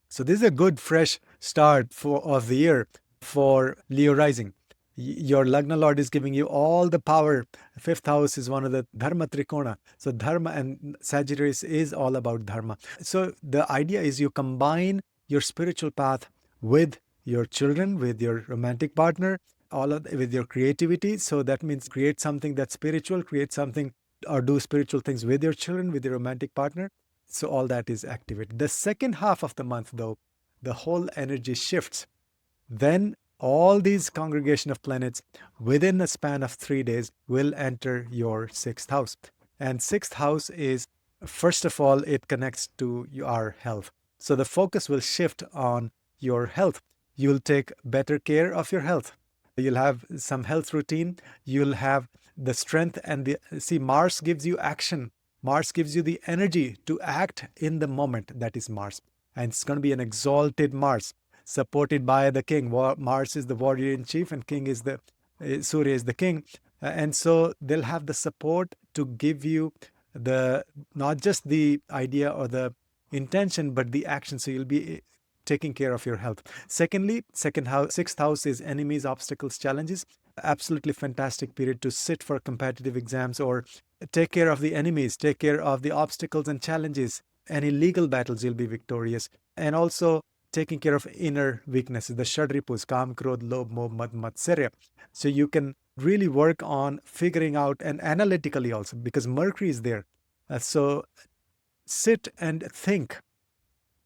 So this is a good fresh start of the year for Leo rising. Your Lagna Lord is giving you all the power. Fifth house is one of the Dharma Trikona. So Dharma and Sagittarius is all about Dharma. So the idea is you combine your spiritual path with your children, with your romantic partner, with your creativity. So that means create something that's spiritual, create something or do spiritual things with your children, with your romantic partner. So all that is activated. The second half of the month, though, the whole energy shifts. Then all these congregation of planets within a span of 3 days will enter your sixth house. And sixth house is, first of all, it connects to your health. So the focus will shift on your health. You'll take better care of your health. You'll have some health routine. You'll have the strength and Mars gives you action. Mars gives you the energy to act in the moment. That is Mars. And it's going to be an exalted Mars, supported by the king. Mars is the warrior in chief and king is Surya is the king. And so they'll have the support to give you not just the idea or the intention, but the action. So you'll be taking care of your health. Secondly, sixth house is enemies, obstacles, challenges. Absolutely fantastic period to sit for competitive exams or take care of the enemies, take care of the obstacles and challenges. Any legal battles, you'll be victorious. And also taking care of inner weaknesses, the Shadripus, Kam, Krodh, Lobh, Moh, Mad, Matsarya. So you can really work on figuring out and analytically also, because Mercury is there. So sit and think,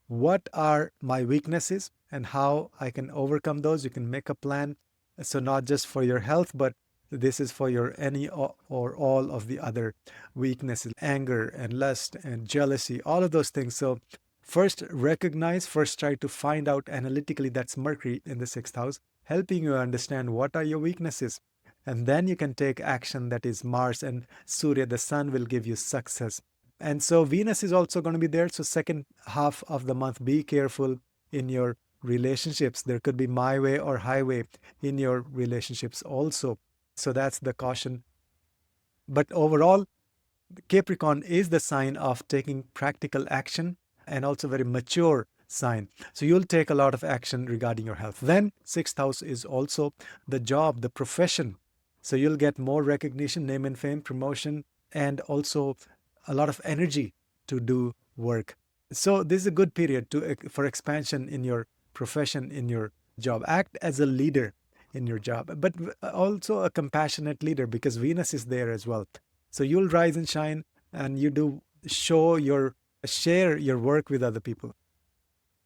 what are my weaknesses and how I can overcome those. You can make a plan. So not just for your health, but this is for your any or all of the other weaknesses, anger and lust and jealousy, all of those things. So first try to find out analytically. That's Mercury in the sixth house, helping you understand what are your weaknesses. And then you can take action. That is Mars and Surya, the sun, will give you success. And so Venus is also going to be there. So second half of the month, be careful in your relationships. There could be my way or highway in your relationships also. So that's the caution. But overall, Capricorn is the sign of taking practical action and also very mature sign. So you'll take a lot of action regarding your health. Then sixth house is also the job, the profession. So you'll get more recognition, name and fame, promotion, and also a lot of energy to do work. So this is a good period for expansion in your profession, in your job. Act as a leader in your job, but also a compassionate leader because Venus is there as well. So you'll rise and shine, and you do share your work with other people.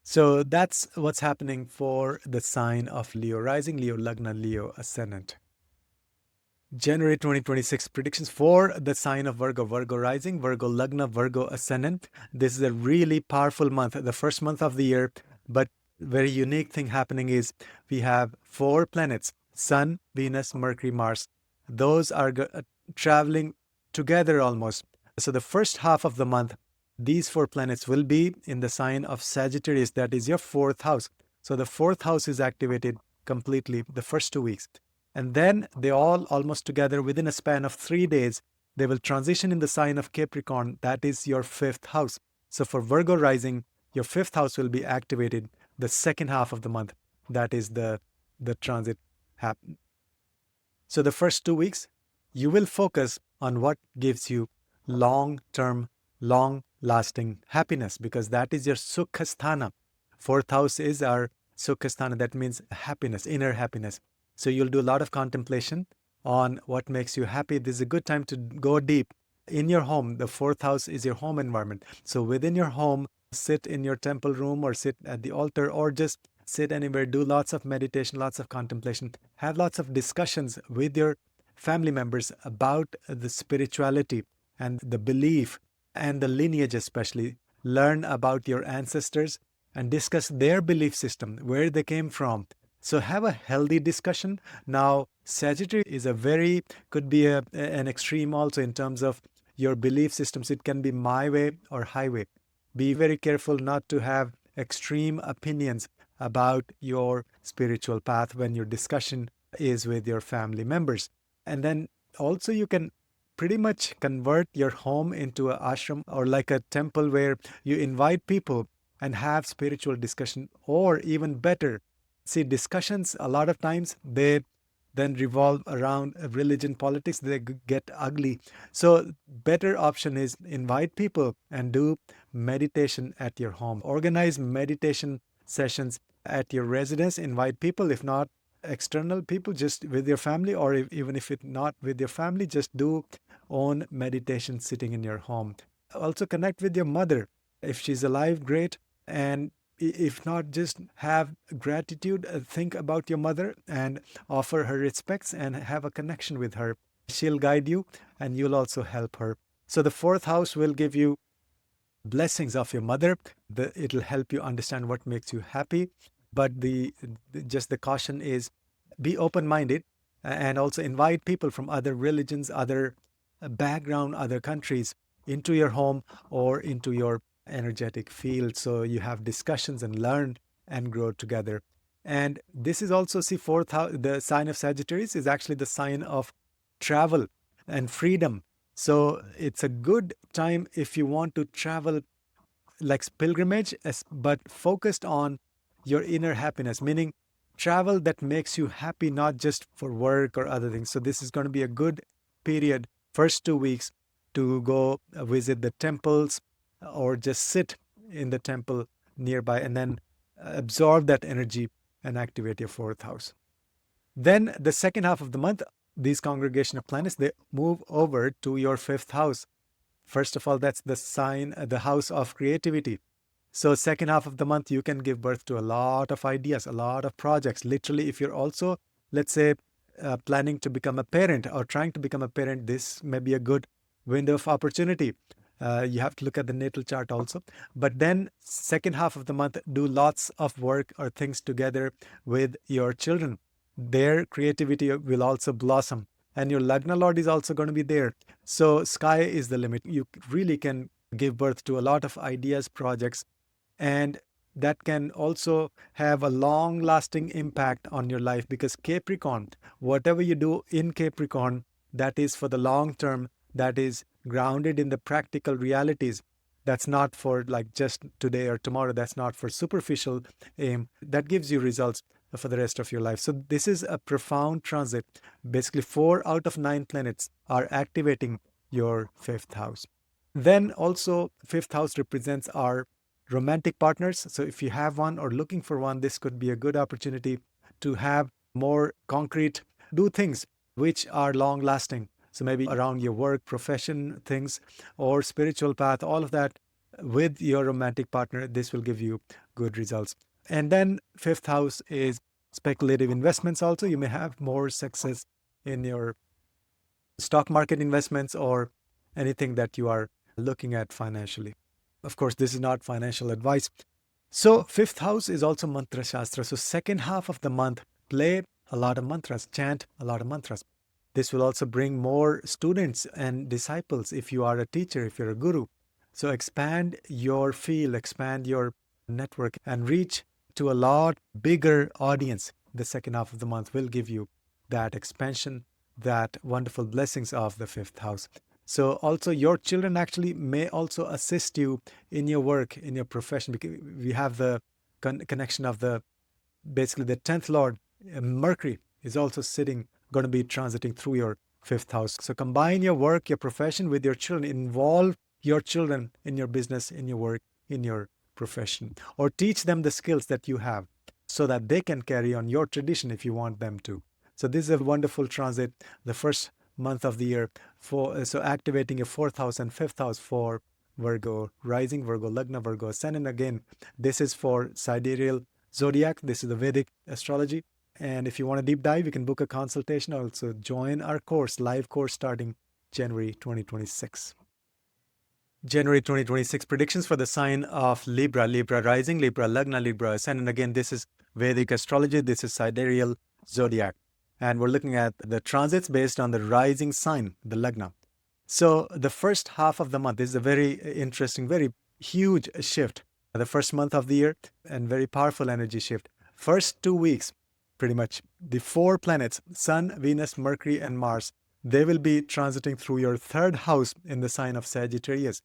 So that's what's happening for the sign of Leo rising, Leo Lagna, Leo ascendant. January 2026 predictions for the sign of Virgo, Virgo rising, Virgo Lagna, Virgo ascendant. This is a really powerful month, the first month of the year, but very unique thing happening is we have 4 planets, Sun, Venus, Mercury, Mars. Those are traveling together almost. So the first half of the month, these 4 planets will be in the sign of Sagittarius, that is your 4th house. So the 4th house is activated completely the first 2 weeks. And then they all almost together within a span of 3 days, they will transition in the sign of Capricorn, that is your 5th house. So for Virgo rising, your 5th house will be activated the second half of the month. That is the transit happen. So the first 2 weeks, you will focus on what gives you long-term, long-lasting happiness, because that is your Sukhasthana. 4th house is our Sukhasthana. That means happiness, inner happiness. So you'll do a lot of contemplation on what makes you happy. This is a good time to go deep. In your home, the 4th house is your home environment. So within your home, sit in your temple room or sit at the altar or just sit anywhere, do lots of meditation, lots of contemplation, have lots of discussions with your family members about the spirituality and the belief and the lineage especially. Learn about your ancestors and discuss their belief system, where they came from. So have a healthy discussion. Now, Sagittarius is could be an extreme also in terms of your belief systems. It can be my way or highway. Be very careful not to have extreme opinions about your spiritual path when your discussion is with your family members. And then also you can pretty much convert your home into an ashram or like a temple where you invite people and have spiritual discussion, or even better, see, discussions a lot of times they then revolve around religion, politics, they get ugly. So better option is invite people and do meditation at your home. Organize meditation sessions at your residence, invite people, if not external people, just with your family, or even if it's not with your family, just do own meditation sitting in your home. Also connect with your mother. If she's alive, great. And if not, just have gratitude, think about your mother and offer her respects and have a connection with her. She'll guide you and you'll also help her. So the 4th house will give you blessings of your mother. It'll help you understand what makes you happy. But just the caution is be open-minded and also invite people from other religions, other background, other countries into your home or into your energetic field, so you have discussions and learn and grow together. And this is also, see, 4th house, the sign of Sagittarius is actually the sign of travel and freedom. So it's a good time if you want to travel like pilgrimage, but focused on your inner happiness, meaning travel that makes you happy, not just for work or other things. So this is going to be a good period, first 2 weeks, to go visit the temples or just sit in the temple nearby and then absorb that energy and activate your 4th house. Then the second half of the month, these congregation of planets, they move over to your 5th house. First of all, that's the sign, the house of creativity. So second half of the month, you can give birth to a lot of ideas, a lot of projects. Literally, if you're also, let's say, planning to become a parent or trying to become a parent, this may be a good window of opportunity. You have to look at the natal chart also. But then second half of the month, do lots of work or things together with your children. Their creativity will also blossom. And your Lagna Lord is also going to be there. So sky is the limit. You really can give birth to a lot of ideas, projects. And that can also have a long lasting impact on your life, because Capricorn, whatever you do in Capricorn, that is for the long term, that is grounded in the practical realities. That's not for like just today or tomorrow. That's not for superficial aim. That gives you results for the rest of your life. So this is a profound transit. Basically, 4 out of 9 planets are activating your fifth house. Then also, fifth house represents our romantic partners. So if you have one or looking for one, this could be a good opportunity to have more concrete, do things which are long lasting. So maybe around your work, profession, things, or spiritual path, all of that with your romantic partner, this will give you good results. And then fifth house is speculative investments also. You may have more success in your stock market investments or anything that you are looking at financially. Of course, this is not financial advice. So fifth house is also mantra shastra. So second half of the month, play a lot of mantras, chant a lot of mantras. This will also bring more students and disciples if you are a teacher, if you're a guru. So expand your field, expand your network, and reach to a lot bigger audience. The second half of the month will give you that expansion, that wonderful blessings of the fifth house. So also your children actually may also assist you in your work, in your profession, because we have the connection of the basically the 10th Lord, Mercury, is also going to be transiting through your fifth house. So combine your work, your profession with your children. Involve your children in your business, in your work, in your profession, or teach them the skills that you have so that they can carry on your tradition if you want them to. So this is a wonderful transit, the first month of the year, for so activating your fourth house and fifth house for Virgo rising, Virgo Lagna, Virgo ascendant. Again, this is for sidereal Zodiac. This is the Vedic astrology. And if you want a deep dive, you can book a consultation. Also join our course, live course starting January 2026. January 2026 predictions for the sign of Libra, Libra rising, Libra Lagna, Libra ascendant. Again, this is Vedic astrology. This is sidereal Zodiac. And we're looking at the transits based on the rising sign, the Lagna. So the first half of the month is a very interesting, very huge shift. The first month of the year, and very powerful energy shift. First 2 weeks, pretty much, the 4 planets, Sun, Venus, Mercury, and Mars, they will be transiting through your third house in the sign of Sagittarius.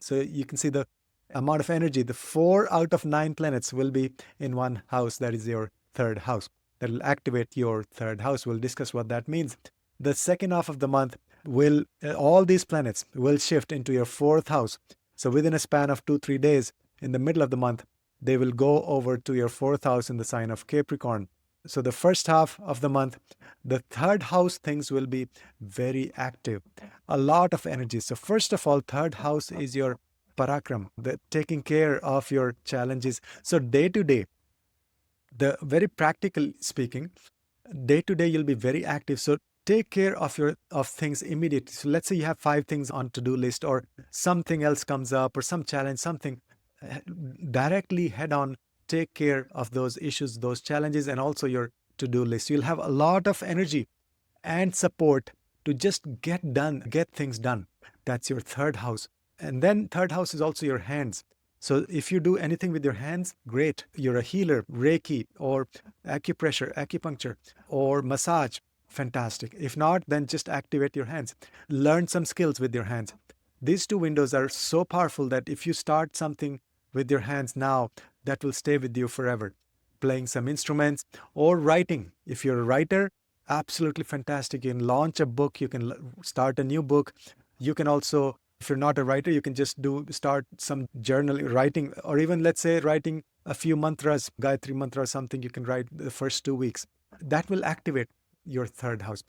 So you can see the amount of energy. The 4 out of 9 planets will be in one house, that is your third house. That will activate your third house. We'll discuss what that means. The second half of the month will, all these planets will shift into your fourth house. So within a span of 2-3 days, in the middle of the month, they will go over to your fourth house in the sign of Capricorn. So the first half of the month, the third house things will be very active, a lot of energy. So first of all, third house is your parakram, the taking care of your challenges. So day to day, the very practical speaking, day to day you'll be very active. So take care of things immediately. So let's say you have 5 things on to-do list, or something else comes up, or some challenge, something, directly head on, take care of those issues, those challenges, and also your to-do list. You'll have a lot of energy and support to just get things done. That's your third house. And then third house is also your hands. So if you do anything with your hands, great. You're a healer, Reiki, or acupressure, acupuncture, or massage, fantastic. If not, then just activate your hands. Learn some skills with your hands. These 2 windows are so powerful that if you start something with your hands now, that will stay with you forever. Playing some instruments or writing. If you're a writer, absolutely fantastic. You can launch a book. You can start a new book. You can also, if you're not a writer, you can just start some journal writing, or even, let's say, writing a few mantras, Gayatri mantra or something you can write the first 2 weeks. That will activate your third house.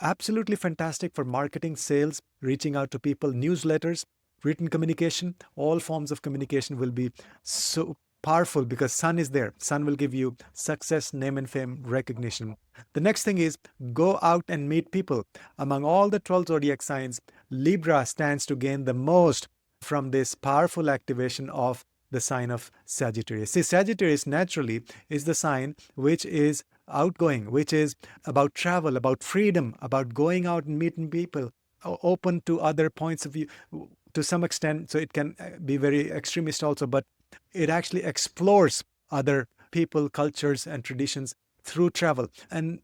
Absolutely fantastic for marketing, sales, reaching out to people, newsletters, written communication. All forms of communication will be so powerful because Sun is there. Sun will give you success, name and fame, recognition. The next thing is go out and meet people. Among all the 12 zodiac signs, Libra stands to gain the most from this powerful activation of the sign of Sagittarius. See, Sagittarius naturally is the sign which is outgoing, which is about travel, about freedom, about going out and meeting people, open to other points of view to some extent. So it can be very extremist also, but It actually explores other people, cultures, and traditions through travel.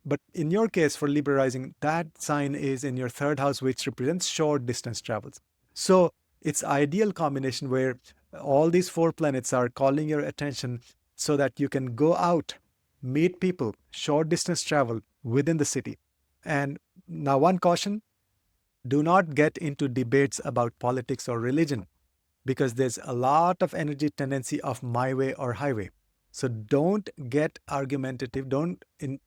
But in your case, for Libra rising, that sign is in your third house, which represents short distance travels. So it's ideal combination where all these four planets are calling your attention so that you can go out, meet people, short distance travel within the city. And now, one caution: do not get into debates about politics or religion, because there's a lot of energy tendency of my way or highway. So don't get argumentative, don't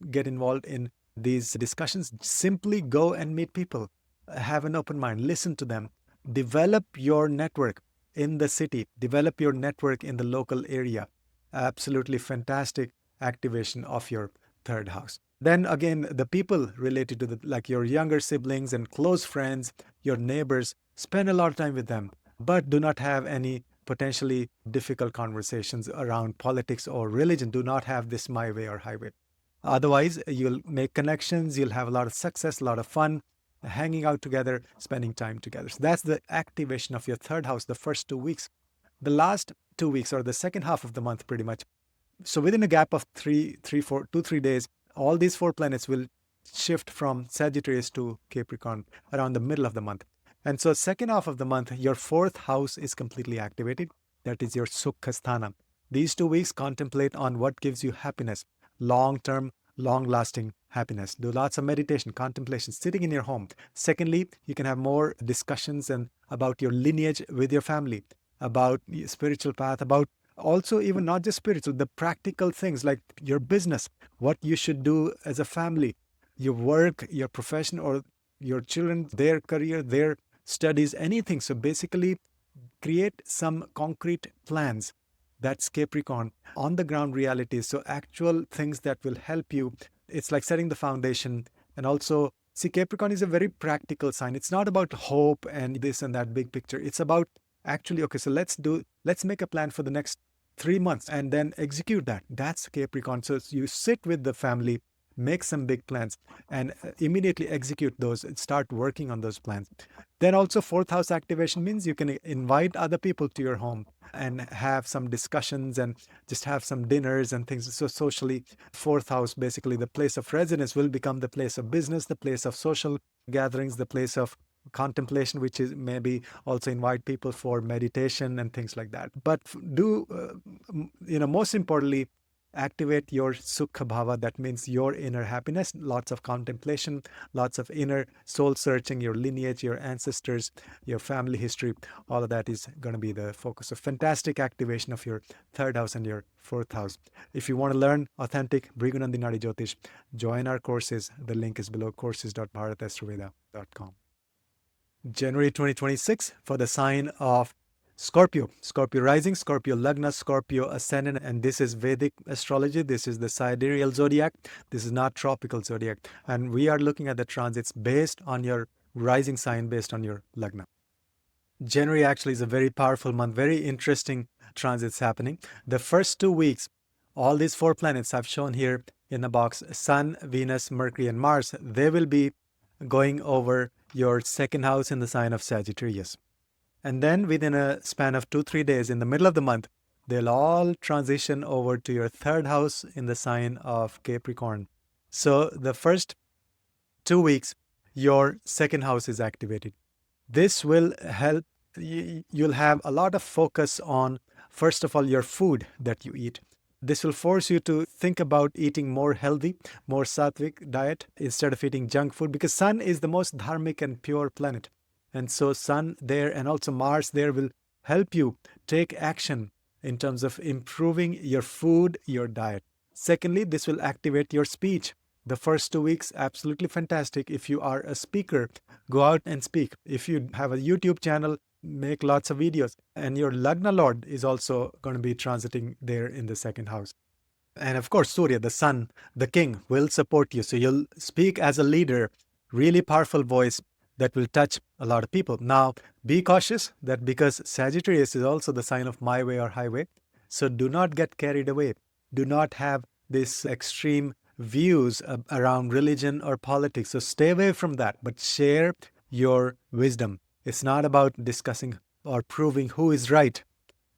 get involved in these discussions. Simply go and meet people, have an open mind, listen to them, develop your network in the city, develop your network in the local area. Absolutely fantastic activation of your third house. Then again, the people related to like your younger siblings and close friends, your neighbors, spend a lot of time with them, but do not have any potentially difficult conversations around politics or religion. Do not have this my way or highway. Otherwise, you'll make connections, you'll have a lot of success, a lot of fun, hanging out together, spending time together. So that's the activation of your third house, the first 2 weeks. The last 2 weeks, or the second half of the month, pretty much. So within a gap of 3 days, all these four planets will shift from Sagittarius to Capricorn around the middle of the month. And so second half of the month, your fourth house is completely activated. That is your Sukhasthana. These 2 weeks, contemplate on what gives you happiness, long-term, long-lasting happiness. Do lots of meditation, contemplation, sitting in your home. Secondly, you can have more discussions and about your lineage with your family, about your spiritual path, about also even not just spiritual, the practical things like your business, what you should do as a family, your work, your profession, or your children, their career, their studies, anything. So basically, create some concrete plans. That's Capricorn, on the ground realities. So actual things that will help you. It's like setting the foundation. And also, see, Capricorn is a very practical sign. It's not about hope and this and that big picture. It's about actually, okay, so let's make a plan for the next 3 months and then execute that. That's Capricorn. So you sit with the family, make some big plans, and immediately execute those and start working on those plans. Then also, fourth house activation means you can invite other people to your home and have some discussions and just have some dinners and things. So socially, fourth house, basically the place of residence, will become the place of business, the place of social gatherings, the place of contemplation, which is maybe also invite people for meditation and things like that. But do, most importantly, activate your Sukha Bhava. That means your inner happiness, lots of contemplation, lots of inner soul searching, your lineage, your ancestors, your family history. All of that is going to be the focus. So fantastic activation of your third house and your fourth house. If you want to learn authentic Bhrigunandinadi Jyotish, join our courses. The link is below, courses.bharatastroveda.com. January 2026 for the sign of Scorpio. Scorpio rising, Scorpio Lagna, Scorpio ascendant, and this is Vedic astrology. This is the sidereal zodiac. This is not tropical zodiac. And we are looking at the transits based on your rising sign, based on your Lagna. January actually is a very powerful month, very interesting transits happening. The first 2 weeks, all these four planets I've shown here in the box, Sun, Venus, Mercury, and Mars, they will be going over your second house in the sign of Sagittarius. And then within a span of 2-3 days, in the middle of the month, they'll all transition over to your third house in the sign of Capricorn. So the first 2 weeks, your second house is activated. This will help. You'll have a lot of focus on, first of all, your food that you eat. This will force you to think about eating more healthy, more sattvic diet instead of eating junk food, because Sun is the most dharmic and pure planet. And so Sun there and also Mars there will help you take action in terms of improving your food, your diet. Secondly, this will activate your speech. The first 2 weeks, absolutely fantastic. If you are a speaker, go out and speak. If you have a YouTube channel, make lots of videos. And your Lagna Lord is also going to be transiting there in the second house. And of course, Surya, the sun, the king, will support you. So you'll speak as a leader, really powerful voice that will touch a lot of people. Now, be cautious that because Sagittarius is also the sign of my way or highway. So do not get carried away. Do not have this extreme views around religion or politics. So stay away from that, but share your wisdom. It's not about discussing or proving who is right.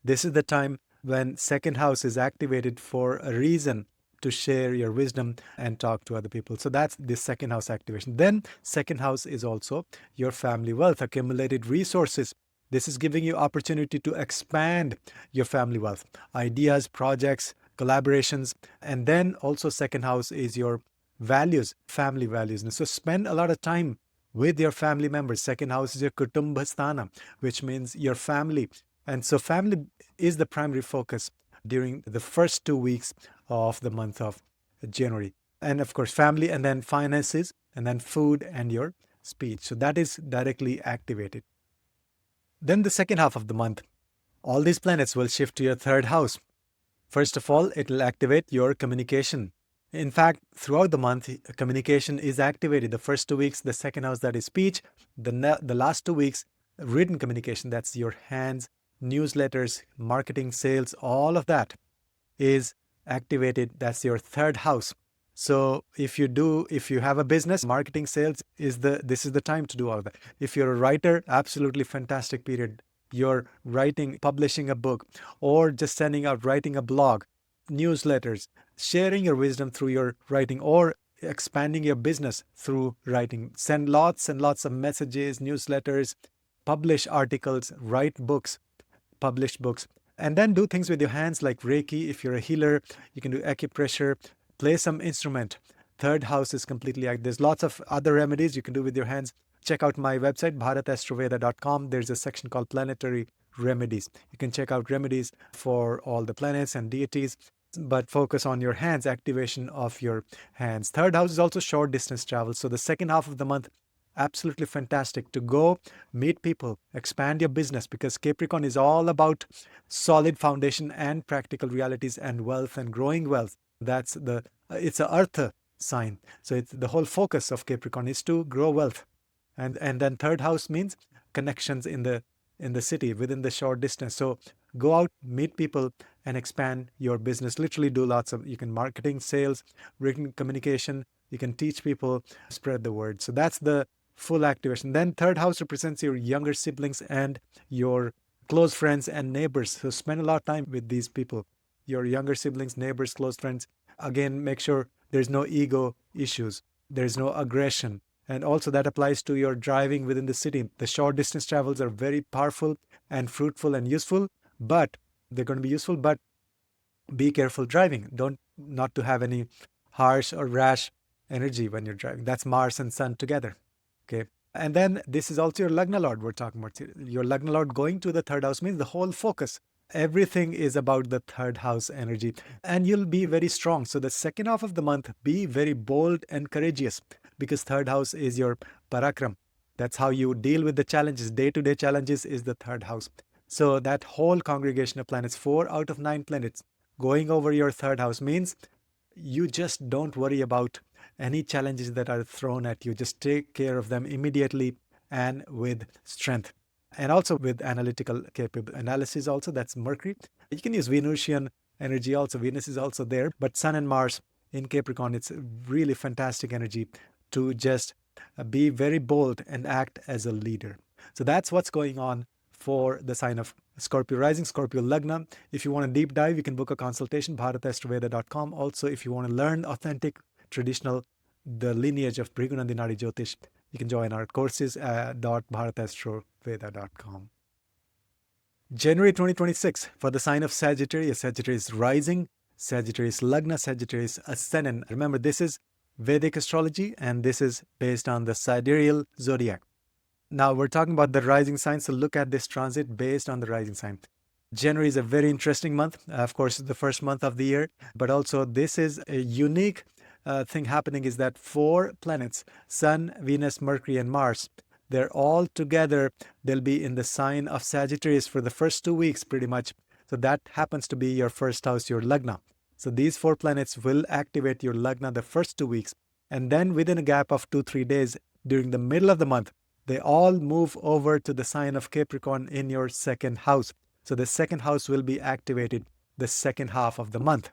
This is the time when second house is activated for a reason to share your wisdom and talk to other people. So that's the second house activation. Then second house is also your family wealth, accumulated resources. This is giving you opportunity to expand your family wealth, ideas, projects, collaborations. And then also second house is your values, family values. And so spend a lot of time with your family members. Second house is your kutumbhasthana, which means your family. And so family is the primary focus during the first 2 weeks of the month of January. And of course, family, and then finances, and then food and your speech. So that is directly activated. Then the second half of the month, all these planets will shift to your third house. First of all, it will activate your communication. In fact, throughout the month, communication is activated. The first 2 weeks, the second house, that is speech. The last 2 weeks, written communication, that's your hands, newsletters, marketing, sales, all of that is activated. That's your third house. So if you have a business, marketing, sales this is the time to do all that. If you're a writer, absolutely fantastic period. You're writing, publishing a book, or just sending out, writing a blog, newsletters, sharing your wisdom through your writing, or expanding your business through writing. Send lots and lots of messages, newsletters, publish articles, write books, publish books, and then do things with your hands like Reiki. If you're a healer, you can do acupressure, play some instrument. Third house is completely active. There's lots of other remedies you can do with your hands. Check out my website, bharatastroveda.com. There's a section called Planetary Remedies. You can check out remedies for all the planets and deities, but focus on your hands, activation of your hands. Third house is also short distance travel. So the second half of the month, absolutely fantastic to go meet people, expand your business, because Capricorn is all about solid foundation and practical realities and wealth and growing wealth. It's a earth sign. So it's the whole focus of Capricorn is to grow wealth. And then third house means connections in the city within the short distance. So go out, meet people, and expand your business. Literally do you can marketing, sales, written communication. You can teach people, spread the word. So that's the full activation. Then third house represents your younger siblings and your close friends and neighbors. So spend a lot of time with these people, your younger siblings, neighbors, close friends. Again, make sure there's no ego issues. There's no aggression. And also that applies to your driving within the city. The short distance travels are very powerful and fruitful and useful, but they're going to be useful, but be careful driving. Not to have any harsh or rash energy when you're driving. That's Mars and Sun together. Okay. And then this is also your Lagna Lord we're talking about. Your Lagna Lord going to the third house means the whole focus. Everything is about the third house energy. And you'll be very strong. So the second half of the month, be very bold and courageous, because third house is your parakram. That's how you deal with the challenges. Day-to-day challenges is the third house. So that whole congregation of planets, 4 out of 9 planets, going over your third house means you just don't worry about any challenges that are thrown at you. Just take care of them immediately and with strength. And also with analytical analysis also, that's Mercury. You can use Venusian energy also. Venus is also there. But Sun and Mars in Capricorn, it's really fantastic energy to just be very bold and act as a leader. So that's what's going on for the sign of Scorpio rising, Scorpio Lagna. If you want a deep dive, you can book a consultation, bharatastroveda.com. Also, if you want to learn authentic, traditional, the lineage of Bhrigunandinadi Jyotish, you can join our courses at bharatastroveda.com. January 2026 for the sign of Sagittarius, Sagittarius rising, Sagittarius Lagna, Sagittarius ascendant. Remember, this is Vedic astrology and this is based on the sidereal zodiac. Now we're talking about the rising sign, so look at this transit based on the rising sign. January is a very interesting month. Of course, it's the first month of the year, but also this is a unique thing happening is that 4 planets, Sun, Venus, Mercury, and Mars, they're all together. They'll be in the sign of Sagittarius for the first 2 weeks pretty much. So that happens to be your first house, your Lagna. So these 4 planets will activate your Lagna the first 2 weeks. And then within a gap of 2-3 days during the middle of the month, they all move over to the sign of Capricorn in your second house. So the second house will be activated the second half of the month.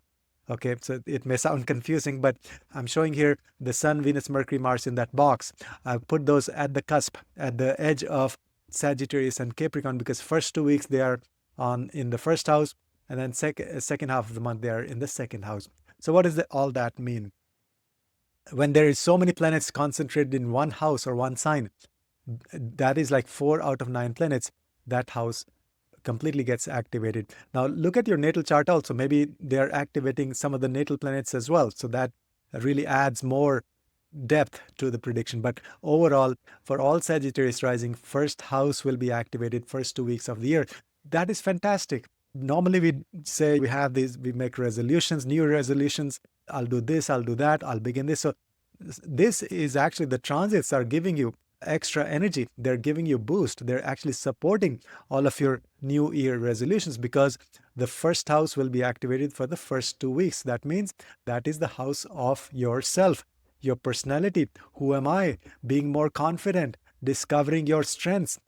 Okay, so it may sound confusing, but I'm showing here the Sun, Venus, Mercury, Mars in that box. I've put those at the cusp, at the edge of Sagittarius and Capricorn, because first 2 weeks they are in the first house, and then second half of the month they are in the second house. So what does all that mean? When there is so many planets concentrated in one house or one sign, that is like 4 out of 9 planets, that house completely gets activated. Now look at your natal chart also. Maybe they're activating some of the natal planets as well. So that really adds more depth to the prediction. But overall, for all Sagittarius rising, first house will be activated first 2 weeks of the year. That is fantastic. Normally we say we have these, we make resolutions, new resolutions. I'll do this, I'll do that, I'll begin this. So this is actually, the transits are giving you extra energy. They're giving you boost. They're actually supporting all of your new year resolutions because the first house will be activated for the first 2 weeks. That means that is the house of yourself, your personality. Who am I? Being more confident, discovering your strengths,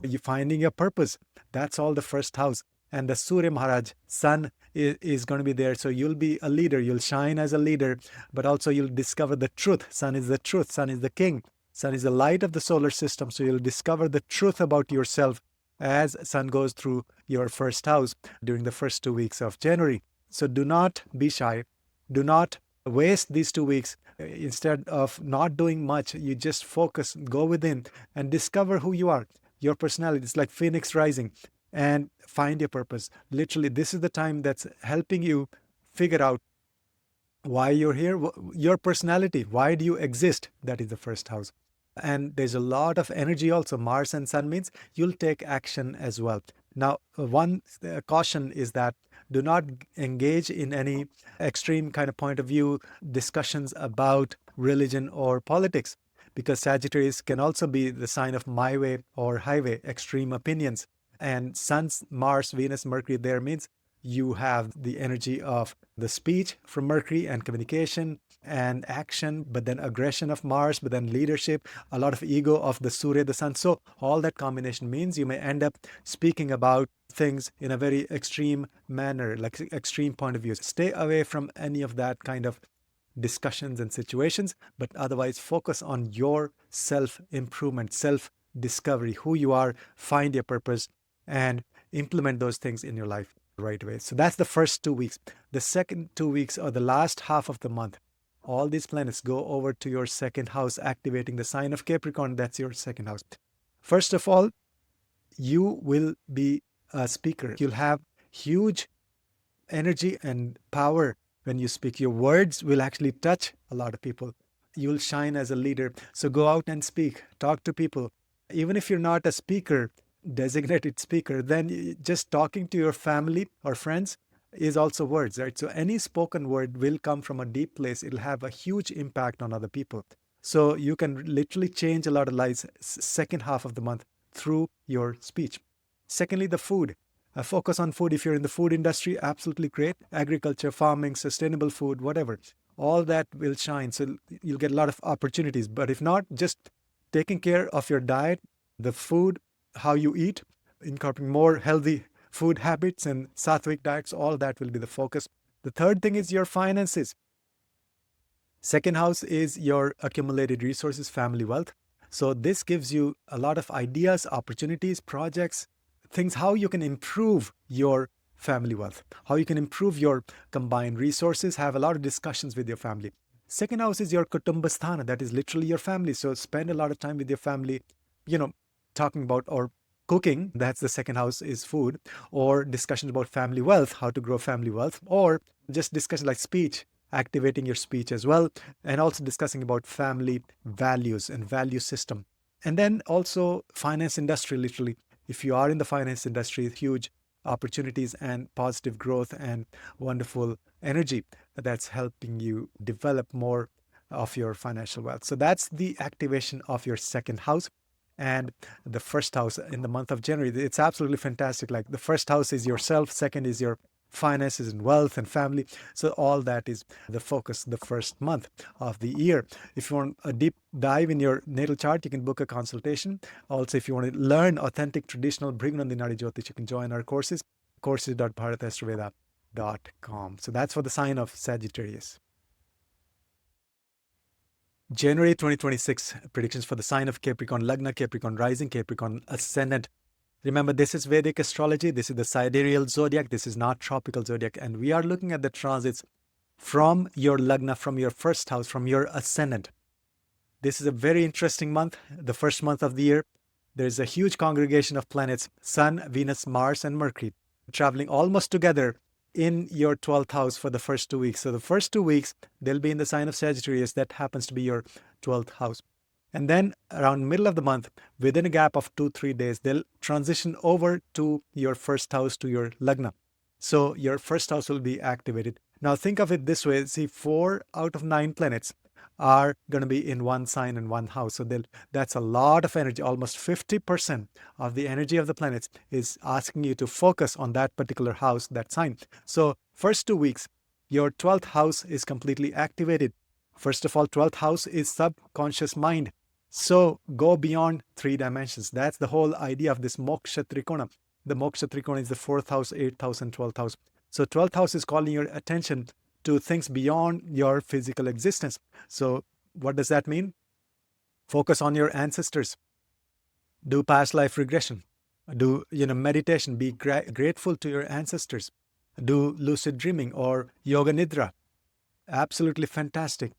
you finding your purpose. That's all the first house. And the Surya Maharaj, sun is going to be there. So you'll be a leader. You'll shine as a leader, but also you'll discover the truth. Sun is the truth. Sun is the king. Sun is the light of the solar system. So you'll discover the truth about yourself as sun goes through your first house during the first 2 weeks of January. So do not be shy. Do not waste these 2 weeks. Instead of not doing much, you just focus, go within and discover who you are, your personality. It's like Phoenix rising, and find your purpose. Literally, this is the time that's helping you figure out why you're here, your personality. Why do you exist? That is the first house. And there's a lot of energy also. Mars and Sun means you'll take action as well. Now, one caution is that do not engage in any extreme kind of point of view discussions about religion or politics, because Sagittarius can also be the sign of my way or highway, extreme opinions. And Sun's, Mars, Venus, Mercury there means you have the energy of the speech from Mercury and communication and action, but then aggression of Mars, but then leadership, a lot of ego of the Surya, the Sun. So all that combination means you may end up speaking about things in a very extreme manner, like extreme point of view. Stay away from any of that kind of discussions and situations, but otherwise focus on your self-improvement, self-discovery, who you are, find your purpose, and implement those things in your life right away. So that's the first 2 weeks. The second 2 weeks or the last half of the month, all these planets go over to your second house, activating the sign of Capricorn. That's your second house. First of all, you will be a speaker. You'll have huge energy and power when you speak. Your words will actually touch a lot of people. You'll shine as a leader. So go out and speak, talk to people. Even if you're not a speaker, designated speaker, then just talking to your family or friends is also words, right? So any spoken word will come from a deep place. It'll have a huge impact on other people. So you can literally change a lot of lives second half of the month through your speech. Secondly, the food. Focus on food. If you're in the food industry, absolutely great. Agriculture, farming, sustainable food, whatever. All that will shine. So you'll get a lot of opportunities. But if not, just taking care of your diet, the food, how you eat, incorporating more healthy food habits and sattvic diets, all that will be the focus. The third thing is your finances. Second house is your accumulated resources, family wealth. So this gives you a lot of ideas, opportunities, projects, things, how you can improve your family wealth, how you can improve your combined resources, have a lot of discussions with your family. Second house is your kutumbasthana, that is literally your family. So spend a lot of time with your family, talking about or cooking. That's the second house, is food, or discussions about family wealth, how to grow family wealth, or just discussion like speech, activating your speech as well, and also discussing about family values and value system. And then also finance industry, literally. If you are in the finance industry, huge opportunities and positive growth and wonderful energy that's helping you develop more of your financial wealth. So that's the activation of your second house. And the first house in the month of January, it's absolutely fantastic. Like the first house is yourself, second is your finances and wealth and family. So all that is the focus the first month of the year. If you want a deep dive in your natal chart, you can book a consultation. Also, if you want to learn authentic traditional Bhrigunandinadi Jyotish, you can join our courses, courses.bharatastroveda.com. So that's for the sign of Sagittarius. January 2026 predictions for the sign of Capricorn, Lagna Capricorn, Rising Capricorn, Ascendant Remember, this is Vedic astrology. This is the sidereal zodiac. This is not tropical zodiac. And we are looking at the transits from your lagna, from your first house, from your ascendant. This is a very interesting month, the first month of the year. There's a huge congregation of planets, Sun, Venus, Mars, and Mercury, traveling almost together in your 12th house for the first 2 weeks. So the first 2 weeks, they'll be in the sign of Sagittarius. That happens to be your 12th house. And then around middle of the month, within a gap of 2-3 days, they'll transition over to your first house, to your lagna. So your first house will be activated. Now think of it this way. See, 4 out of 9 planets are going to be in one sign and one house. So that's a lot of energy. Almost 50% of the energy of the planets is asking you to focus on that particular house, that sign. So first 2 weeks, your 12th house is completely activated. First of all, 12th house is subconscious mind. So go beyond 3 dimensions. That's the whole idea of this moksha trikona. The moksha trikona is the 4th house, 8th house, and 12th house. So 12th house is calling your attention to things beyond your physical existence. So what does that mean? Focus on your ancestors. Do past life regression. Do meditation. Be grateful to your ancestors. Do lucid dreaming or yoga nidra. Absolutely fantastic.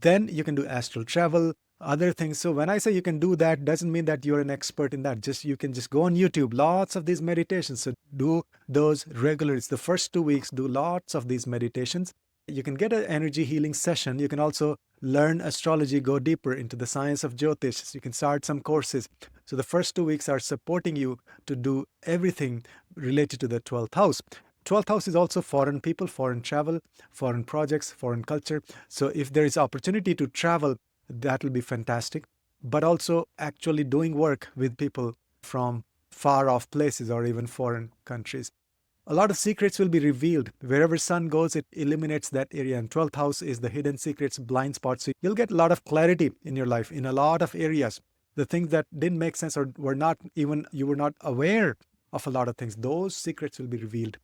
Then you can do astral travel, other things. So when I say you can do that, doesn't mean that you're an expert in that. You can just go on YouTube, lots of these meditations. So do those regularly. It's the first 2 weeks, do lots of these meditations. You can get an energy healing session. You can also learn astrology, go deeper into the science of Jyotish. So you can start some courses. So the first 2 weeks are supporting you to do everything related to the 12th house. 12th house is also foreign people, foreign travel, foreign projects, foreign culture. So if there is opportunity to travel, that will be fantastic. But also actually doing work with people from far off places or even foreign countries. A lot of secrets will be revealed. Wherever sun goes, it illuminates that area. And 12th house is the hidden secrets, blind spots. So you'll get a lot of clarity in your life in a lot of areas. The things that didn't make sense or you were not aware of a lot of things, those secrets will be revealed.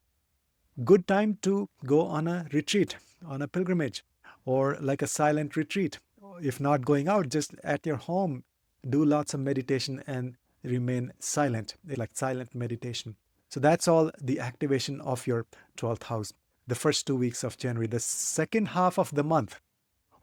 Good time to go on a retreat, on a pilgrimage, or like a silent retreat. If not going out, just at your home, do lots of meditation and remain silent, like silent meditation. So that's all the activation of your 12th house, the first 2 weeks of January. The second half of the month,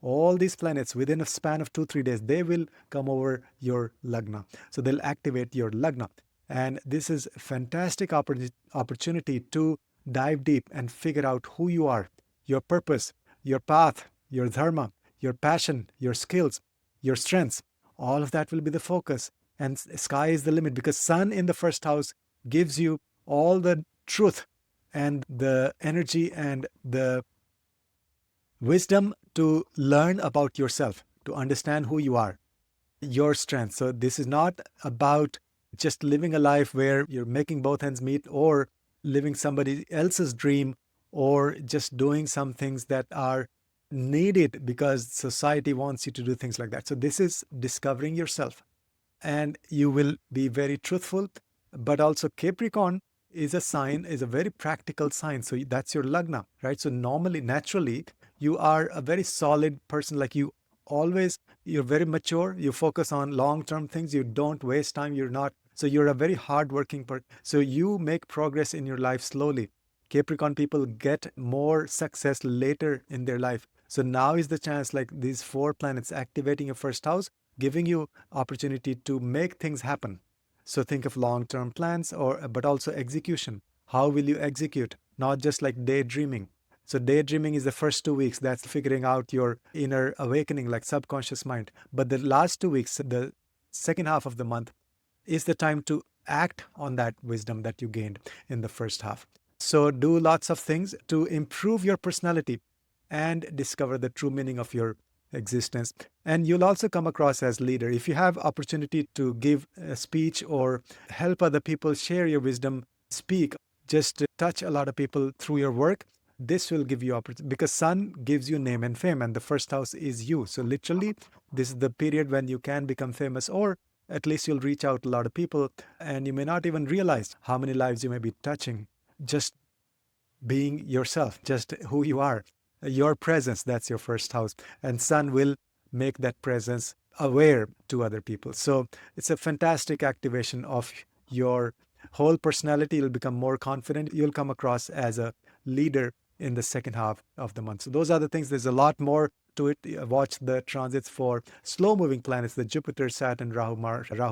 all these planets within a span of 2-3 days, they will come over your lagna. So they'll activate your lagna. And this is a fantastic opportunity to dive deep and figure out who you are, your purpose, your path, your dharma, your passion, your skills, your strengths. All of that will be the focus. And sky is the limit, because sun in the first house gives you all the truth and the energy and the wisdom to learn about yourself, to understand who you are, your strengths. So this is not about just living a life where you're making both ends meet, or living somebody else's dream, or just doing some things that are needed because society wants you to do things like that. So this is discovering yourself, and you will be very truthful. But also Capricorn is a very practical sign. So that's your lagna, right? So naturally, you are a very solid person. Like you're very mature. You focus on long-term things. You don't waste time. So you're a very hardworking person. So you make progress in your life slowly. Capricorn people get more success later in their life. So now is the chance, like these 4 planets activating your first house, giving you opportunity to make things happen. So think of long-term plans, but also execution. How will you execute? Not just like daydreaming. So daydreaming is the first 2 weeks. That's figuring out your inner awakening, like subconscious mind. But the last 2 weeks, the second half of the month, is the time to act on that wisdom that you gained in the first half. So do lots of things to improve your personality and discover the true meaning of your existence. And you'll also come across as leader. If you have opportunity to give a speech or help other people share your wisdom, speak, just touch a lot of people through your work, this will give you opportunity, because sun gives you name and fame, and the first house is you. So literally, this is the period when you can become famous, or at least you'll reach out to a lot of people, and you may not even realize how many lives you may be touching just being yourself, just who you are. Your presence, that's your first house. And sun will make that presence aware to other people. So it's a fantastic activation of your whole personality, you'll become more confident. You'll come across as a leader in the second half of the month. So those are the things. There's a lot more to it. Watch the transits for slow-moving planets, the Jupiter, Saturn, Rahu,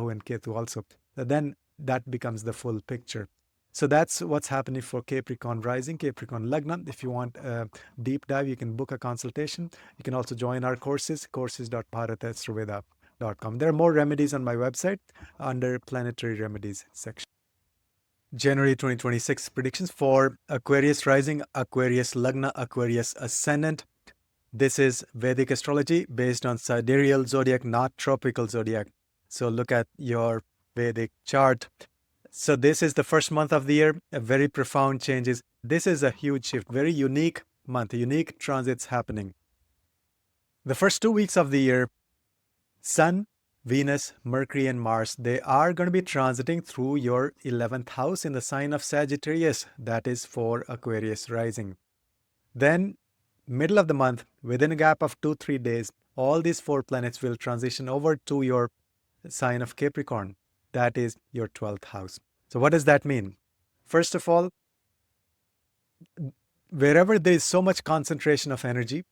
and Ketu also. Then that becomes the full picture. So that's what's happening for Capricorn rising, Capricorn Lagna. If you want a deep dive, you can book a consultation. You can also join our courses.bharat.astroveda.com. There are more remedies on my website under Planetary Remedies section. January 2026 predictions for Aquarius rising, Aquarius Lagna, Aquarius Ascendant. This is Vedic astrology based on sidereal zodiac, not tropical zodiac. So look at your Vedic chart. So this is the first month of the year, a very profound changes. This is a huge shift, very unique month, unique transits happening. The first 2 weeks of the year, Sun, Venus, Mercury, and Mars, they are going to be transiting through your 11th house in the sign of Sagittarius. That is for Aquarius rising. Then, middle of the month, within a gap of 2-3 days, all these 4 planets will transition over to your sign of Capricorn. That is your 12th house. So what does that mean? First of all, wherever there is so much concentration of energy,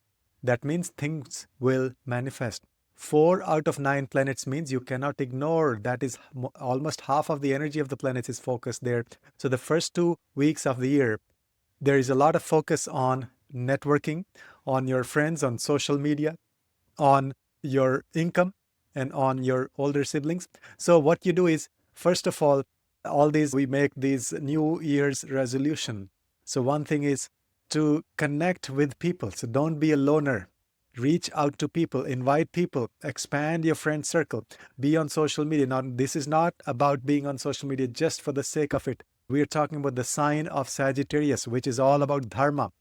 that means things will manifest. 4 out of 9 planets means you cannot ignore. That is almost half of the energy of the planets is focused there. So the first 2 weeks of the year, there is a lot of focus on networking, on your friends, on social media, on your income, and on your older siblings. So what you do is, first of all these, we make these New Year's resolution. So one thing is to connect with people. So don't be a loner. Reach out to people, invite people, expand your friend circle, be on social media. Now, this is not about being on social media just for the sake of it. We are talking about the sign of Sagittarius, which is all about dharma.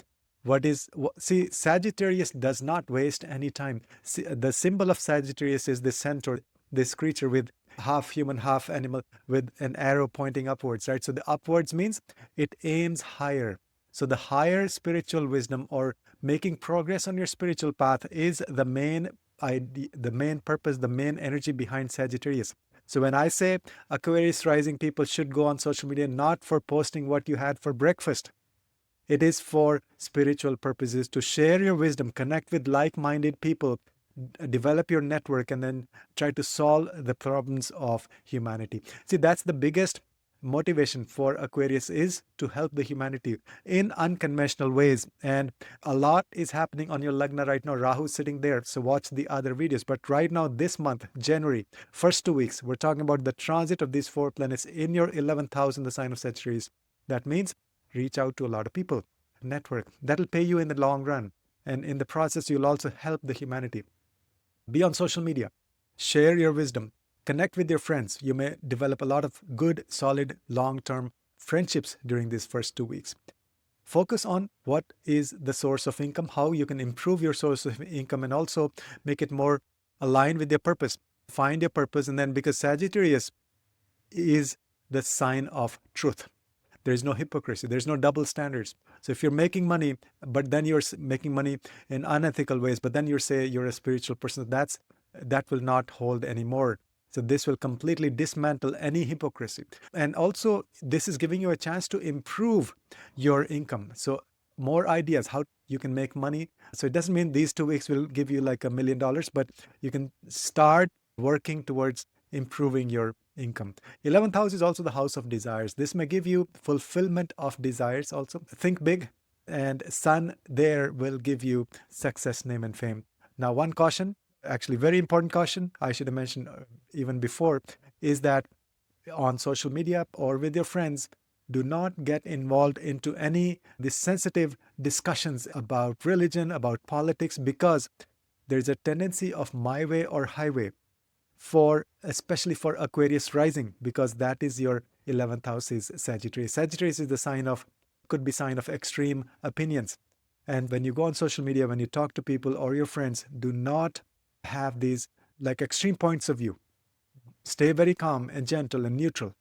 See, Sagittarius does not waste any time. See, the symbol of Sagittarius is the centaur, this creature with half human, half animal, with an arrow pointing upwards, right? So the upwards means it aims higher. So the higher spiritual wisdom or making progress on your spiritual path is the main idea, the main purpose, the main energy behind Sagittarius. So when I say Aquarius rising people should go on social media, not for posting what you had for breakfast. It is for spiritual purposes, to share your wisdom, connect with like-minded people, develop your network, and then try to solve the problems of humanity. See, that's the biggest motivation for Aquarius, is to help the humanity in unconventional ways. And a lot is happening on your Lagna right now. Rahu is sitting there, so watch the other videos. But right now, this month, January, first 2 weeks, we're talking about the transit of these 4 planets in your 11th house in the sign of Sagittarius. That means reach out to a lot of people, network. That'll pay you in the long run. And in the process, you'll also help the humanity. Be on social media, share your wisdom, connect with your friends. You may develop a lot of good, solid, long-term friendships during these first 2 weeks. Focus on what is the source of income, how you can improve your source of income, and also make it more aligned with your purpose. Find your purpose, and then, because Sagittarius is the sign of truth. There is no hypocrisy. There's no double standards. So if you're making money, but then you're making money in unethical ways, but then you say you're a spiritual person, that will not hold anymore. So this will completely dismantle any hypocrisy. And also, this is giving you a chance to improve your income. So more ideas how you can make money. So it doesn't mean these 2 weeks will give you like $1 million, but you can start working towards improving your income. 11th house is also the house of desires. This may give you fulfillment of desires also. Think big, and Sun there will give you success, name, and fame. Now, one caution, actually very important caution, I should have mentioned even before, is that on social media or with your friends, do not get involved into any these sensitive discussions about religion, about politics, because there's a tendency of my way or highway, especially for Aquarius rising, because that is your 11th house is Sagittarius. Sagittarius is the could be sign of extreme opinions. And when you go on social media, when you talk to people or your friends, do not have these like extreme points of view. Stay very calm and gentle and neutral.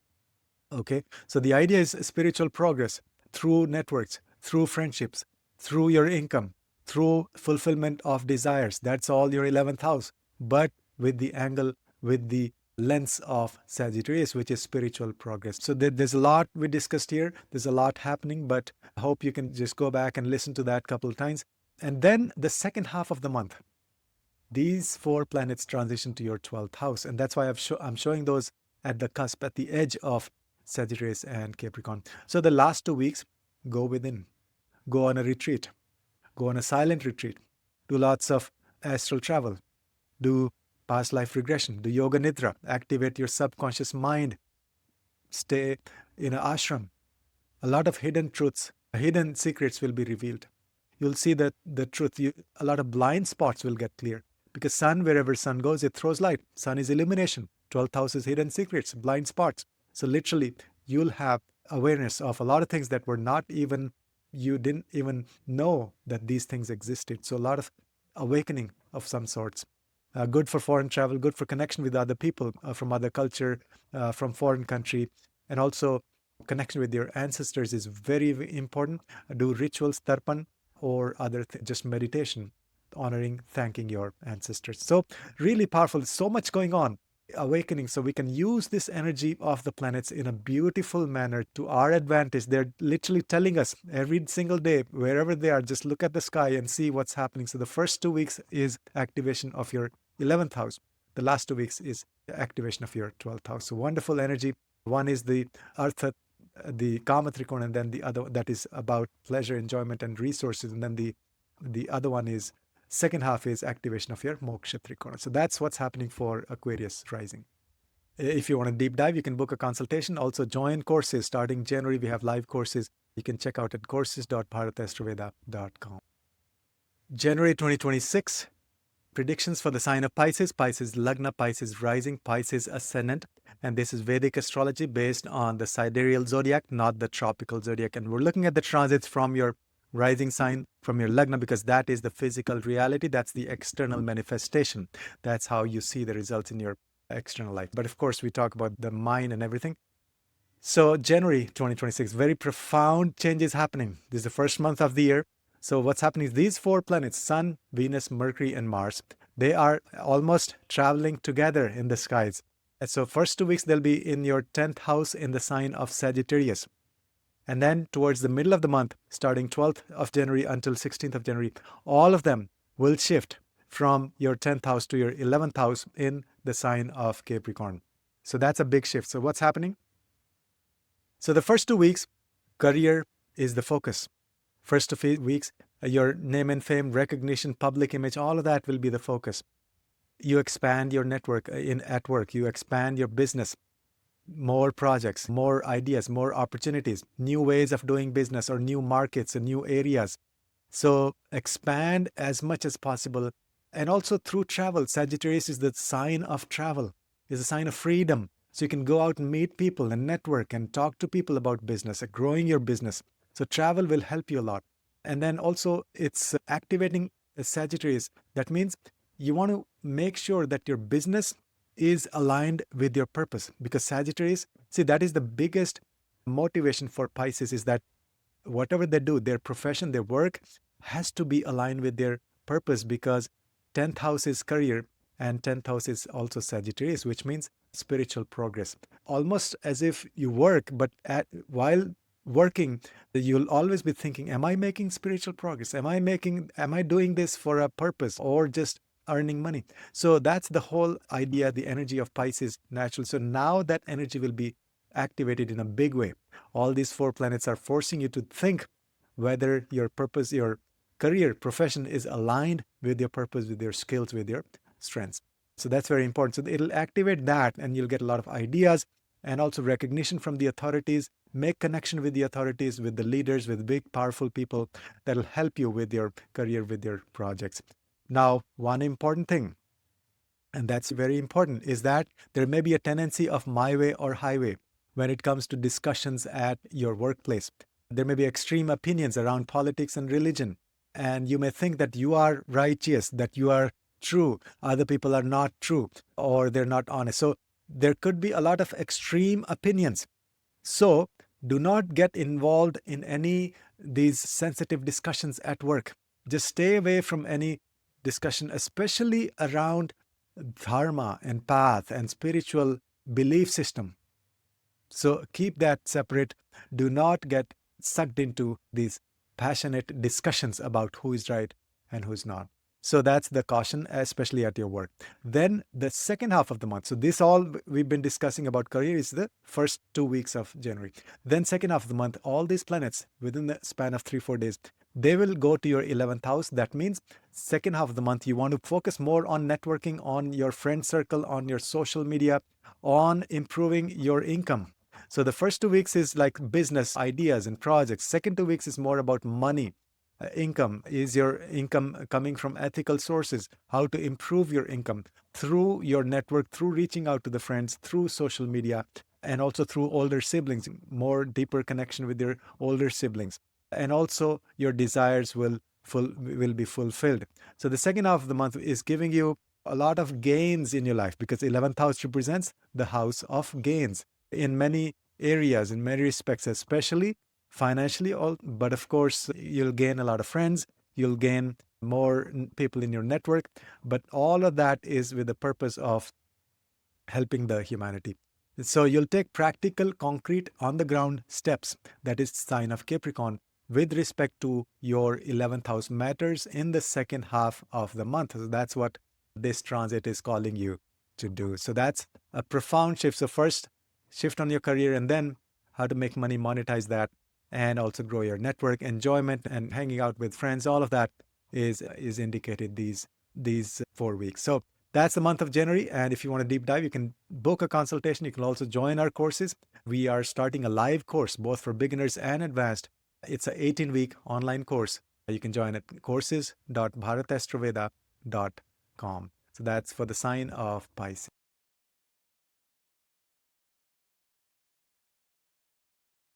Okay. So the idea is spiritual progress through networks, through friendships, through your income, through fulfillment of desires. That's all your 11th house. But with the angle, with the lens of Sagittarius, which is spiritual progress. So there's a lot we discussed here. There's a lot happening, but I hope you can just go back and listen to that a couple of times. And then the second half of the month, these 4 planets transition to your 12th house. And that's why I'm showing those at the cusp, at the edge of Sagittarius and Capricorn. So the last 2 weeks, go within, go on a retreat, go on a silent retreat, do lots of astral travel, do past life regression, do yoga nidra, activate your subconscious mind, stay in an ashram. A lot of hidden truths, hidden secrets will be revealed. You'll see that the truth, a lot of blind spots will get clear. Because sun, wherever sun goes, it throws light. Sun is illumination. 12th house is hidden secrets, blind spots. So literally, you'll have awareness of a lot of things that were not even, you didn't even know that these things existed. So a lot of awakening of some sorts. Good for foreign travel, good for connection with other people from other culture, from foreign country. And also connection with your ancestors is very, very important. Do rituals, tarpan, or other just meditation, honoring, thanking your ancestors. So really powerful. So much going on. Awakening. So we can use this energy of the planets in a beautiful manner to our advantage. They're literally telling us every single day, wherever they are, just look at the sky and see what's happening. So the first 2 weeks is activation of your 11th house. The last 2 weeks is activation of your 12th house. So wonderful energy. One is the Artha, the Kama Trikona, and then the other that is about pleasure, enjoyment, and resources. And then the other one is second half is activation of your Moksha Trikona. So that's what's happening for Aquarius rising. If you want to deep dive, you can book a consultation. Also join courses. Starting January, we have live courses. You can check out at courses.bharatastroveda.com. January 2026, predictions for the sign of Pisces, Pisces Lagna, Pisces rising, Pisces ascendant. And this is Vedic astrology based on the sidereal zodiac, not the tropical zodiac. And we're looking at the transits from your rising sign, from your Lagna, because that is the physical reality. That's the external manifestation. That's how you see the results in your external life. But of course, we talk about the mind and everything. So January 2026, very profound changes happening. This is the first month of the year. So what's happening is these 4 planets, Sun, Venus, Mercury, and Mars, they are almost traveling together in the skies. And so first 2 weeks, they'll be in your 10th house in the sign of Sagittarius. And then towards the middle of the month, starting 12th of January until 16th of January, all of them will shift from your 10th house to your 11th house in the sign of Capricorn. So that's a big shift. So what's happening? So the first 2 weeks, career is the focus. First 2 weeks, your name and fame, recognition, public image, all of that will be the focus. You expand your network at work. You expand your business. More projects, more ideas, more opportunities, new ways of doing business or new markets and new areas. So expand as much as possible. And also through travel, Sagittarius is the sign of travel, is a sign of freedom. So you can go out and meet people and network and talk to people about business, growing your business. So travel will help you a lot. And then also it's activating a Sagittarius. That means you want to make sure that your business is aligned with your purpose, because Sagittarius, see, that is the biggest motivation for Pisces, is that whatever they do, their profession, their work has to be aligned with their purpose, because 10th house is career and 10th house is also Sagittarius, which means spiritual progress. Almost as if you work, but while working, you'll always be thinking, am I making spiritual progress? Am I doing this for a purpose or just earning money? So that's the whole idea, the energy of Pisces natural. So now that energy will be activated in a big way. All these 4 planets are forcing you to think whether your purpose, your career, profession is aligned with your purpose, with your skills, with your strengths. So that's very important. So it'll activate that and you'll get a lot of ideas and also recognition from the authorities. Make connection with the authorities, with the leaders, with big, powerful people that'll help you with your career, with your projects. Now, one important thing, and that's very important, is that there may be a tendency of my way or highway when it comes to discussions at your workplace. There may be extreme opinions around politics and religion, and you may think that you are righteous, that you are true, other people are not true, or they're not honest. So there could be a lot of extreme opinions. So do not get involved in any these sensitive discussions at work. Just stay away from any discussion, especially around dharma and path and spiritual belief system. So keep that separate. Do not get sucked into these passionate discussions about who is right and who's not. So that's the caution, especially at your work. Then the second half of the month. So this all we've been discussing about career is the first 2 weeks of January. Then second half of the month, all these planets within the span of 3-4 days, they will go to your 11th house. That means second half of the month, you want to focus more on networking, on your friend circle, on your social media, on improving your income. So the first 2 weeks is like business ideas and projects. Second 2 weeks is more about money, income. Is your income coming from ethical sources? How to improve your income through your network, through reaching out to the friends, through social media, and also through older siblings, more deeper connection with your older siblings. And also your desires will be fulfilled. So the second half of the month is giving you a lot of gains in your life because 11th house represents the house of gains in many areas, in many respects, especially financially. But of course, you'll gain a lot of friends, you'll gain more people in your network. But all of that is with the purpose of helping the humanity. So you'll take practical, concrete, on the ground steps. That is sign of Capricorn with respect to your 11th house matters in the second half of the month. So that's what this transit is calling you to do. So that's a profound shift. So first, shift on your career, and then how to make money, monetize that, and also grow your network, enjoyment, and hanging out with friends. All of that is indicated these 4 weeks. So that's the month of January. And if you want to deep dive, you can book a consultation. You can also join our courses. We are starting a live course, both for beginners and advanced. It's an 18-week online course. You can join at courses.bharatastroveda.com. So that's for the sign of Pisces.